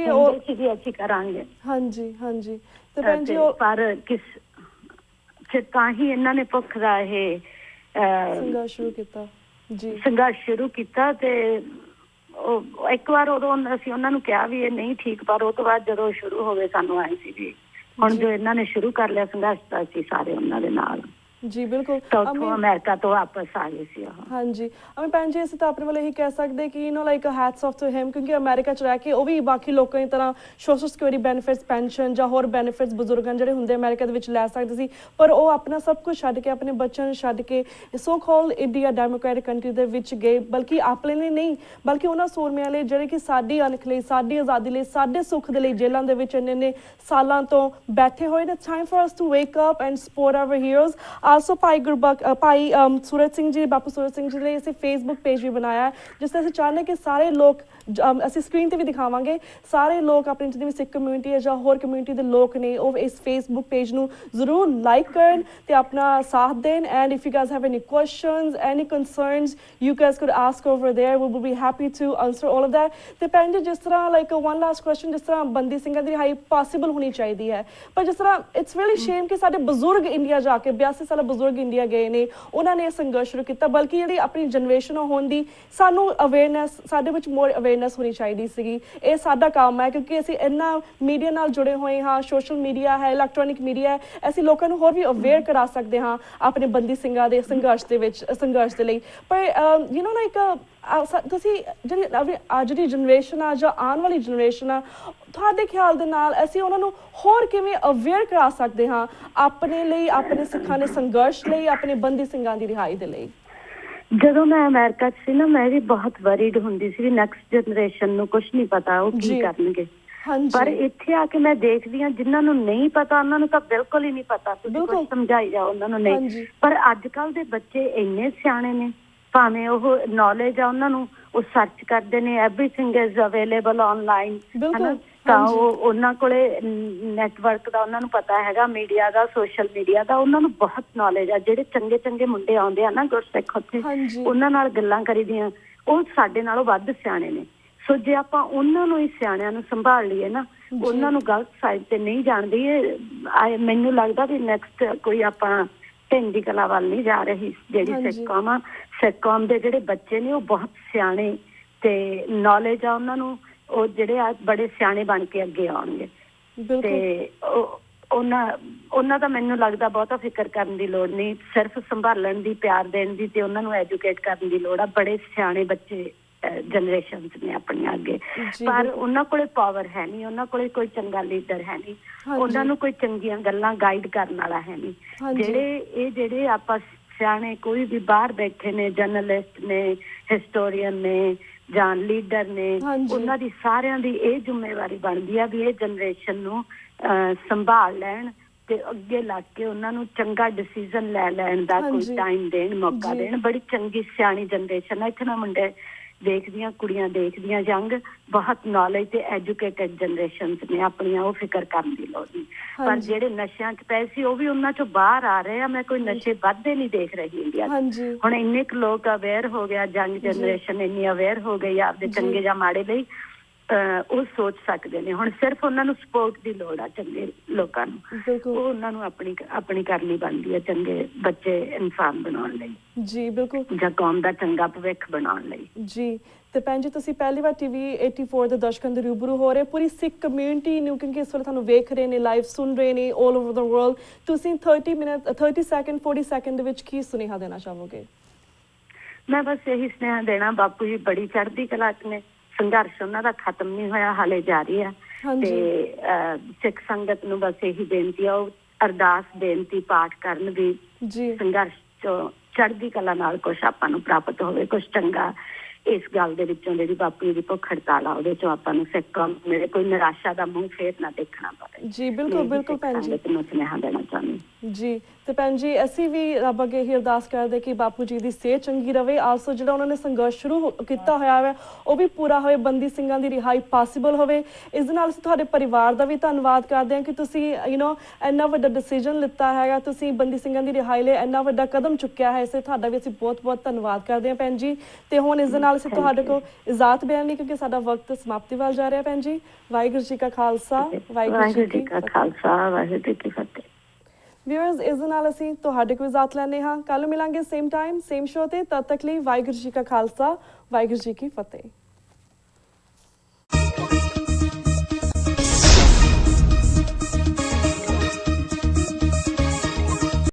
ਅਸੀਂ ਕਰਾਂਗੇ। ਤੇ ਭੈਣ ਜੀ ਪਰ ਫਿਰ ਤਾਂ ਹੀ ਇਹਨਾਂ ਨੇ ਭੁੱਖ ਦਾ ਇਹ ਸੰਘਰਸ਼ ਸ਼ੁਰੂ ਕੀਤਾ। ਤੇ ਉਹ ਇੱਕ ਵਾਰ ਉਦੋਂ ਅਸੀਂ ਉਹਨਾਂ ਨੂੰ ਕਿਹਾ ਵੀ ਇਹ ਨਹੀਂ ਠੀਕ, ਪਰ ਉਹ ਤੋਂ ਬਾਅਦ ਜਦੋਂ ਸ਼ੁਰੂ ਹੋ ਗਏ ਸਾਨੂੰ ਆਏ ਸੀ ਵੀ ਹੁਣ ਜੋ ਇਹਨਾਂ ਨੇ ਸ਼ੁਰੂ ਕਰ ਲਿਆ ਸੰਘਰਸ਼ ਤਾਂ ਅਸੀਂ ਸਾਰੇ ਉਹਨਾਂ ਦੇ ਨਾਲ। ਜੀ ਬਿਲਕੁਲ। ਤਾਂ ਉੱਥੋਂ ਅਮਰੀਕਾ ਤੋਂ ਵਾਪਸ ਆ ਗਏ ਸੀ ਉਹ। ਹਾਂਜੀ ਭੈਣ ਜੀ ਅਸੀਂ ਤਾਂ ਆਪਣੇ ਵੱਲ ਇਹੀ ਕਹਿ ਸਕਦੇ ਕਿ like hats off to him, ਕਿਉਂਕਿ ਅਮਰੀਕਾ 'ਚ ਰਹਿ ਕੇ ਉਹ ਵੀ ਬਾਕੀ ਲੋਕਾਂ ਦੀ ਤਰ੍ਹਾਂ ਸੋਸ਼ਲ ਸਿਕਿਉਰਿਟੀ ਬੈਨੀਫਿਟਸ, ਪੈਨਸ਼ਨ ਜਾਂ ਹੋਰ ਬੈਨੀਫਿਟਸ ਬਜ਼ੁਰਗਾਂ ਜਿਹੜੇ ਹੁੰਦੇ ਅਮਰੀਕਾ ਦੇ ਵਿੱਚ ਲੈ ਸਕਦੇ ਸੀ, ਪਰ ਉਹ ਆਪਣਾ ਸਭ ਕੁਝ ਛੱਡ ਕੇ, ਆਪਣੇ ਬੱਚਿਆਂ ਨੂੰ ਛੱਡ ਕੇ ਸੋ ਕਾਲ ਇੰਡੀਆ ਡੈਮੋਕ੍ਰੈਟਿਕ ਕੰਟਰੀ ਦੇ ਵਿੱਚ ਗਏ, ਬਲਕਿ ਆਪਣੇ ਲਈ ਨਹੀਂ ਬਲਕਿ ਉਹਨਾਂ ਸੂਰਮਿਆਂ ਲਈ ਜਿਹੜੇ ਕਿ ਸਾਡੀ ਅਣਖ ਲਈ, ਸਾਡੀ ਆਜ਼ਾਦੀ ਲਈ, ਸਾਡੇ ਸੁੱਖ ਦੇ ਲਈ ਜੇਲ੍ਹਾਂ ਦੇ ਵਿੱਚ ਇੰਨੇ ਸਾਲਾਂ ਤੋਂ ਬੈਠੇ ਹੋਏ ਨੇ। Time for us to wake up and support our heroes. Also Bhai Suraj Singh ji, ਬਾਪੂ ਸੂਰਜ ਸਿੰਘ ਜੀ ਲਈ ਅਸੀਂ ਫੇਸਬੁੱਕ ਪੇਜ ਵੀ ਬਣਾਇਆ ਹੈ, ਜਿਸ 'ਤੇ ਅਸੀਂ ਚਾਹੁੰਦੇ ਕਿ ਸਾਰੇ ਲੋਕ, ਅਸੀਂ ਸਕਰੀਨ 'ਤੇ ਵੀ ਦਿਖਾਵਾਂਗੇ, ਸਾਰੇ ਲੋਕ ਆਪਣੀ ਜਿੰਨੀ ਵੀ ਸਿੱਖ ਕਮਿਊਨਿਟੀ ਹੈ ਜਾਂ ਹੋਰ ਕਮਿਊਨਿਟੀ ਦੇ ਲੋਕ ਨੇ ਉਹ ਇਸ ਫੇਸਬੁੱਕ ਪੇਜ ਨੂੰ ਜ਼ਰੂਰ ਲਾਈਕ ਕਰਨ ਅਤੇ ਆਪਣਾ ਸਾਥ ਦੇਣ। And if you guys have any questions, any concerns, you guys could ask over there, we will be happy to answer all of that. ਅਤੇ ਭੈਣ ਜੀ ਜਿਸ ਤਰ੍ਹਾਂ ਲਾਈਕ ਵਨ ਲਾਸਟ ਕੁਐਸਚਨ, ਜਿਸ ਤਰ੍ਹਾਂ ਬੰਦੀ ਸਿੰਘਾਂ ਦੀ ਰਿਹਾਈ ਪੋਸੀਬਲ ਹੋਣੀ ਚਾਹੀਦੀ ਹੈ, ਪਰ ਜਿਸ ਤਰ੍ਹਾਂ ਇਟਸ ਰੀਅਲੀ ਸ਼ੇਮ ਕਿ ਸਾਡੇ ਬਜ਼ੁਰਗ ਇੰਡੀਆ ਜਾ ਕੇ 82 ਸਾਲਾ ਬਜ਼ੁਰਗ ਇੰਡੀਆ ਗਏ ਨੇ, ਉਹਨਾਂ ਨੇ ਇਹ ਸੰਘਰਸ਼ ਸ਼ੁਰੂ ਕੀਤਾ, ਬਲਕਿ ਜਿਹੜੀ ਆਪਣੀ ਜਨਰੇਸ਼ਨ ਹੋਣ ਦੀ ਸਾਨੂੰ ਅਵੇਅਰਨੈਸ, ਸਾਡੇ ਵਿੱਚ ਮੋਰ ਅਵੇਅਰਨੈਸ ਹੋਣੀ ਚਾਹੀਦੀ ਸੀਗੀ। ਇਹ ਸਾਡਾ ਕੰਮ ਹੈ ਕਿਉਂਕਿ ਅਸੀਂ ਇੰਨਾ ਮੀਡੀਆ ਨਾਲ ਜੁੜੇ ਹੋਏ ਹਾਂ, ਸੋਸ਼ਲ ਮੀਡੀਆ ਹੈ, ਇਲੈਕਟ੍ਰੋਨਿਕ ਮੀਡੀਆ ਹੈ, ਅਸੀਂ ਲੋਕਾਂ ਨੂੰ ਹੋਰ ਵੀ ਅਵੇਅਰ ਕਰਾ ਸਕਦੇ ਹਾਂ ਆਪਣੇ ਬੰਦੀ ਸਿੰਘਾਂ ਦੇ ਸੰਘਰਸ਼ ਦੇ ਵਿੱਚ, ਸੰਘਰਸ਼ ਦੇ ਲਈ। ਪਰ ਲਾਈਕ ਤੁਸੀਂ ਜਿਹੜੀ ਅੱਜ ਦੀ ਜਨਰੇਸ਼ਨ ਆ ਜਾਂ ਆਉਣ ਵਾਲੀ ਜਨਰੇਸ਼ਨ ਆ, ਤੁਹਾਡੇ ਖਿਆਲ ਦੇ ਨਾਲ ਅਸੀਂ ਉਹਨਾਂ ਨੂੰ ਹੋਰ ਕਿਵੇਂ ਅਵੇਅਰ ਕਰਾ ਸਕਦੇ ਹਾਂ ਆਪਣੇ ਲਈ, ਆਪਣੇ ਸਿੱਖਾਂ ਦੇ ਸੰਘਰਸ਼ ਲਈ, ਆਪਣੇ ਬੰਦੀ ਸਿੰਘਾਂ ਦੀ ਰਿਹਾਈ ਦੇ ਲਈ? ਜਦੋਂ ਮੈਂ ਅਮਰੀਕਾ 'ਚ ਸੀ ਨਾ, ਮੈਂ ਵੀ ਬਹੁਤ ਵਰੀਡ ਹੁੰਦੀ ਸੀ ਵੀ ਨੈਕਸਟ ਜਨਰੇਸ਼ਨ ਨੂੰ ਕੁਛ ਨਹੀਂ ਪਤਾ ਉਹ ਕੀ ਕਰਨਗੇ। ਪਰ ਇੱਥੇ ਆ ਕੇ ਮੈਂ ਦੇਖਦੀ ਹਾਂ ਜਿਨ੍ਹਾਂ ਨੂੰ ਨਹੀਂ ਪਤਾ ਉਹਨਾਂ ਨੂੰ ਤਾਂ ਬਿਲਕੁਲ ਹੀ ਨਹੀਂ ਪਤਾ, ਤੁਸੀਂ ਕੁਛ ਸਮਝਾਈ ਜਾਓ ਉਹਨਾਂ ਨੂੰ ਨਹੀਂ। ਪਰ ਅੱਜ ਕੱਲ੍ਹ ਦੇ ਬੱਚੇ ਇੰਨੇ ਸਿਆਣੇ ਨੇ, ਭਾਵੇਂ ਉਹ ਨੌਲੇਜ ਆ ਉਹਨਾਂ ਨੂੰ, ਉਹ ਸਰਚ ਕਰਦੇ ਨੇ, ਐਵਰੀਥਿੰਗ ਇਜ਼ ਅਵੇਲੇਬਲ ਆਨਲਾਈਨ, ਹਨਾ। ਤਾਂ ਉਹ ਉਹਨਾਂ ਕੋਲੇ ਨੈਟਵਰਕ ਦਾ ਉਹਨਾਂ ਨੂੰ ਪਤਾ ਹੈਗਾ, ਮੀਡੀਆ ਦਾ, ਸੋਸ਼ਲ ਮੀਡੀਆ ਦਾ, ਉਹਨਾਂ ਨੂੰ ਬਹੁਤ ਨੌਲੇਜ ਆ। ਜਿਹੜੇ ਚੰਗੇ ਚੰਗੇ ਮੁੰਡੇ ਆਉਂਦੇ ਆ ਨਾ ਗੁਰਸਿੱਖ ਉੱਥੇ, ਉਹਨਾਂ ਨਾਲ ਗੱਲਾਂ ਕਰੀਦੀਆਂ, ਉਹ ਸਾਡੇ ਨਾਲੋਂ ਵੱਧ ਸਿਆਣੇ ਨੇ। ਸੋ ਜੇ ਆਪਾਂ ਉਹਨਾਂ ਨੂੰ ਹੀ ਸਿਆਣਿਆਂ ਨੂੰ ਸੰਭਾਲ ਲਈਏ ਨਾ, ਉਹਨਾਂ ਨੂੰ ਗਲਤ ਸਾਈਡ ਤੇ ਨਹੀਂ ਜਾਣਦੀ, ਮੈਨੂੰ ਲੱਗਦਾ ਵੀ ਨੈਕਸਟ ਕੋਈ ਆਪਾਂ ਢਿੰਡੀ ਕਲਾ ਵੱਲ ਨਹੀਂ ਜਾ ਰਹੀ। ਜਿਹੜੀ ਸਿੱਖ ਕੌਮ ਆ, ਸਿੱਖ ਕੌਮ ਦੇ ਜਿਹੜੇ ਬੱਚੇ ਨੇ ਉਹ ਬਹੁਤ ਸਿਆਣੇ ਤੇ ਨੌਲੇਜ ਆ ਉਹਨਾਂ ਨੂੰ, ਉਹ ਜਿਹੜੇ ਆ ਬੜੇ ਸਿਆਣੇ ਬਣ ਕੇ ਅੱਗੇ ਆਉਣਗੇ। ਤੇ ਉਹਨਾਂ ਦਾ ਮੈਨੂੰ ਲੱਗਦਾ ਬਹੁਤਾ ਫਿਕਰ ਕਰਨ ਦੀ ਲੋੜ ਨਹੀਂ, ਸਿਰਫ ਸੰਭਾਲਣ ਦੀ, ਪਿਆਰ ਦੇਣ ਦੀ ਤੇ ਉਹਨਾਂ ਨੂੰ ਐਜੂਕੇਟ ਕਰਨ ਦੀ ਲੋੜ ਆ। ਬੜੇ ਸਿਆਣੇ ਬੱਚੇ ਜਨਰੇਸ਼ਨ ਨੇ ਆਪਣੀਆਂ ਅੱਗੇ, ਪਰ ਉਹਨਾਂ ਕੋਲੇ ਪਾਵਰ ਹੈ ਨਹੀਂ, ਉਹਨਾਂ ਕੋਲੇ ਕੋਈ ਚੰਗਾ ਲੀਡਰ ਹੈ ਨਹੀਂ, ਉਹਨਾਂ ਨੂੰ ਕੋਈ ਚੰਗੀਆਂ ਗੱਲਾਂ ਗਾਈਡ ਕਰਨ ਵਾਲਾ ਹੈ ਨਹੀਂ। ਜਿਹੜੇ ਆਪਾਂ ਸਿਆਣੇ ਕੋਈ ਵੀ ਬਾਹਰ ਬੈਠੇ ਨੇ, ਜਰਨਲਿਸਟ ਨੇ, ਹਿਸਟੋਰੀਅਨ ਨੇ ਜਾਂ ਲੀਡਰ ਨੇ, ਉਹਨਾਂ ਦੀ ਸਾਰਿਆਂ ਦੀ ਇਹ ਜ਼ਿੰਮੇਵਾਰੀ ਬਣਦੀ ਆ ਵੀ ਇਹ ਜਨਰੇਸ਼ਨ ਨੂੰ ਸੰਭਾਲ ਲੈਣ ਤੇ ਅੱਗੇ ਲੱਗ ਕੇ ਉਹਨਾਂ ਨੂੰ ਚੰਗਾ ਡਿਸੀਜ਼ਨ ਲੈ ਲੈਣ ਦਾ ਕੋਈ ਟਾਈਮ ਦੇਣ, ਮੌਕਾ ਦੇਣ। ਬੜੀ ਚੰਗੀ ਸਿਆਣੀ ਜਨਰੇਸ਼ਨ ਆ ਇੱਥੇ ਨਾ, ਮੁੰਡੇ ਦੇਖਦੀਆਂ, ਕੁੜੀਆਂ ਦੇਖਦੀਆਂ, ਯੰਗ, ਬਹੁਤ ਨੌਲੇਜ ਤੇ ਐਜੂਕੇਟਡ ਜਨਰੇਸ਼ਨ ਨੇ ਆਪਣੀਆਂ, ਉਹ ਫਿਕਰ ਕਰਨ ਦੀ ਲੋੜ ਨਹੀਂ। ਪਰ ਜਿਹੜੇ ਨਸ਼ਿਆਂ 'ਚ ਪਏ ਸੀ ਉਹ ਵੀ ਉਹਨਾਂ 'ਚੋਂ ਬਾਹਰ ਆ ਰਹੇ ਆ। ਮੈਂ ਕੋਈ ਨਸ਼ੇ ਵੱਧਦੇ ਨਹੀਂ ਦੇਖ ਰਹੀ ਇੰਡੀਆ 'ਚ। ਹੁਣ ਇੰਨੇ ਕੁ ਲੋਕ ਅਵੇਅਰ ਹੋ ਗਿਆ, ਯੰਗ ਜਨਰੇਸ਼ਨ ਇੰਨੀ ਅਵੇਅਰ ਹੋ ਗਈ ਆਪਦੇ ਚੰਗੇ ਜਾਂ ਮਾੜੇ ਲਈ, ਉਹ ਸੋਚ ਸਕਦੇ ਨੇ। ਹੁਣ ਸਿਰਫ ਉਹਨਾਂ ਨੂੰ ਸਪੋਰਟ ਦੀ ਲੋੜ ਆ, ਚੰਗੇ ਲੋਕਾਂ ਨੂੰ, ਉਹ ਉਹਨਾਂ ਨੂੰ ਆਪਣੀ ਕਰਨੀ ਬਣਦੀ ਹੈ ਚੰਗੇ ਬੱਚੇ ਇਨਸਾਨ ਬਣਾਉਣ ਲਈ। ਜੀ ਬਿਲਕੁਲ, ਜਾਂ ਕੌਮ ਦਾ ਚੰਗਾ ਭਵਿੱਖ ਬਣਾਉਣ ਲਈ। ਜੀ ਤੇ ਭੈਣ ਜੀ ਤੁਸੀਂ ਪਹਿਲੀ ਵਾਰ TV 84 ਦੇ ਦਰਸ਼ਕਾਂ ਦੇ ਰੂਬਰੂ ਹੋ ਰਹੇ, ਪੂਰੀ ਸਿੱਖ ਕਮਿਊਨਿਟੀ ਨੂੰ, ਕਿਉਂਕਿ ਇਸ ਵੇਲੇ ਤੁਹਾਨੂੰ ਵੇਖ ਰਹੇ ਨੇ, ਲਾਈਵ ਸੁਣ ਰਹੇ ਨੇ ਆਲ ਓਵਰ ਦਾ ਵਰਲਡ, ਤੁਸੀਂ 30 ਸੈਕਿੰਡ 40 ਸੈਕਿੰਡ ਦੇ ਵਿੱਚ ਕੀ ਸੁਨੇਹਾ ਦੇਣਾ ਚਾਹੋਗੇ? ਮੈਂ ਬਸ ਇਹੀ ਸੁਨੇਹਾ ਦੇਣਾ, ਬਾਪੂ ਜੀ ਬੜੀ ਚੜ੍ਹਦੀ ਕਲਾ 'ਚ ਨੇ, ਸੰਘਰਸ਼ ਉਹਨਾਂ ਦਾ ਖਤਮ ਨਹੀਂ ਹੋਇਆ, ਹਾਲੇ ਜਾਰੀ ਹੈ। ਤੇ ਸਿੱਖ ਸੰਗਤ ਨੂੰ ਬਸ ਇਹੀ ਬੇਨਤੀ ਆ, ਉਹ ਅਰਦਾਸ, ਬੇਨਤੀ, ਪਾਠ ਕਰਨ ਵੀ ਸੰਘਰਸ਼ ਚੋਂ ਚੜ੍ਹਦੀ ਕਲਾ ਨਾਲ ਕੁਛ ਆਪਾਂ ਨੂੰ ਪ੍ਰਾਪਤ ਹੋਵੇ, ਕੁਛ ਚੰਗਾ ਇਸ ਗੱਲ ਦੇ ਵਿੱਚੋਂ, ਜਿਹੜੀ ਬਾਪੂ ਜੀ ਦੀ ਭੁੱਖ ਹੜਤਾਲ ਆ ਉਹਦੇ ਚੋਂ ਆਪਾਂ ਨੂੰ ਸਿੱਖ ਕੌਮ ਮੇਰੇ ਕੋਈ ਨਿਰਾਸ਼ਾ ਦਾ ਮੂੰਹ ਫੇਰ ਨਾ ਦੇਖਣਾ ਪਵੇ। ਜੀ ਬਿਲਕੁਲ ਬਿਲਕੁਲ ਭੈਣ ਜੀ, ਮੈਂ ਸੁਨੇਹਾ ਦੇਣਾ ਚਾਹੁੰਦੀ ਜੀ। ਤੇ ਭੈਣ ਜੀ ਅਸੀਂ ਵੀ ਰੱਬ ਅੱਗੇ ਹੀ ਅਰਦਾਸ ਕਰਦੇ ਕਿ ਬਾਪੂ ਜੀ ਦੀ ਸਿਹਤ ਚੰਗੀ ਰਹੇ, ਆਲਸੋ ਜਿਹੜਾ ਉਹਨਾਂ ਨੇ ਸੰਘਰਸ਼ ਸ਼ੁਰੂ ਕੀਤਾ ਹੋਇਆ ਹੈ ਉਹ ਵੀ ਪੂਰਾ ਹੋਵੇ, ਬੰਦੀ ਸਿੰਘਾਂ ਦੀ ਰਿਹਾਈ ਪੋਸੀਬਲ ਹੋਵੇ। ਇਸ ਦੇ ਨਾਲ ਅਸੀਂ ਤੁਹਾਡੇ ਪਰਿਵਾਰ ਦਾ ਵੀ ਧੰਨਵਾਦ ਕਰਦੇ ਹਾਂ ਕਿ ਤੁਸੀਂ ਇੰਨਾ ਵੱਡਾ ਡਿਸੀਜਨ ਲਿੱਤਾ ਹੈਗਾ, ਤੁਸੀਂ ਬੰਦੀ ਸਿੰਘਾਂ ਦੀ ਰਿਹਾਈ ਲਈ ਇੰਨਾ ਵੱਡਾ ਕਦਮ ਚੁੱਕਿਆ ਹੈ, ਇਸੇ ਤੁਹਾਡਾ ਵੀ ਅਸੀਂ ਬਹੁਤ ਬਹੁਤ ਧੰਨਵਾਦ ਕਰਦੇ ਹਾਂ ਭੈਣ ਜੀ। ਤੇ ਹੁਣ ਇਸ ਦੇ ਨਾਲ ਅਸੀਂ ਤੁਹਾਡੇ ਕੋਲ ਇਜਾਜ਼ਤ ਬੇਨ ਲਈ, ਕਿਉਂਕਿ ਸਾਡਾ ਵਕਤ ਸਮਾਪਤੀ ਵੱਲ ਜਾ ਰਿਹਾ ਭੈਣ ਜੀ। ਵਾਹਿਗੁਰੂ ਜੀ ਕਾ ਖਾਲਸਾ, ਵਾਹਿਗੁਰੂ ਜੀ ਕੀ ਖਾਲਸਾ, ਵਾਹਿਗੁਰੂ ਜੀ ਕੀ ਫਤਿਹ। ਵਿਊਅਰਸ, ਇਸ ਦੇ ਨਾਲ ਅਸੀਂ ਤੁਹਾਡੇ ਕੋਲ ਇਜਾਜ਼ਤ ਲੈਂਦੇ ਹਾਂ। ਕੱਲ੍ਹ ਮਿਲਾਂਗੇ ਸੇਮ ਟਾਈਮ ਸੇਮ ਸ਼ੋਅ ਤੇ, ਤਦ ਤੱਕ ਲਈ ਵਾਹਿਗੁਰੂ ਜੀ ਕਾ ਖਾਲਸਾ, ਵਾਹਿਗੁਰੂ ਜੀ ਕੀ ਫਤਿਹ।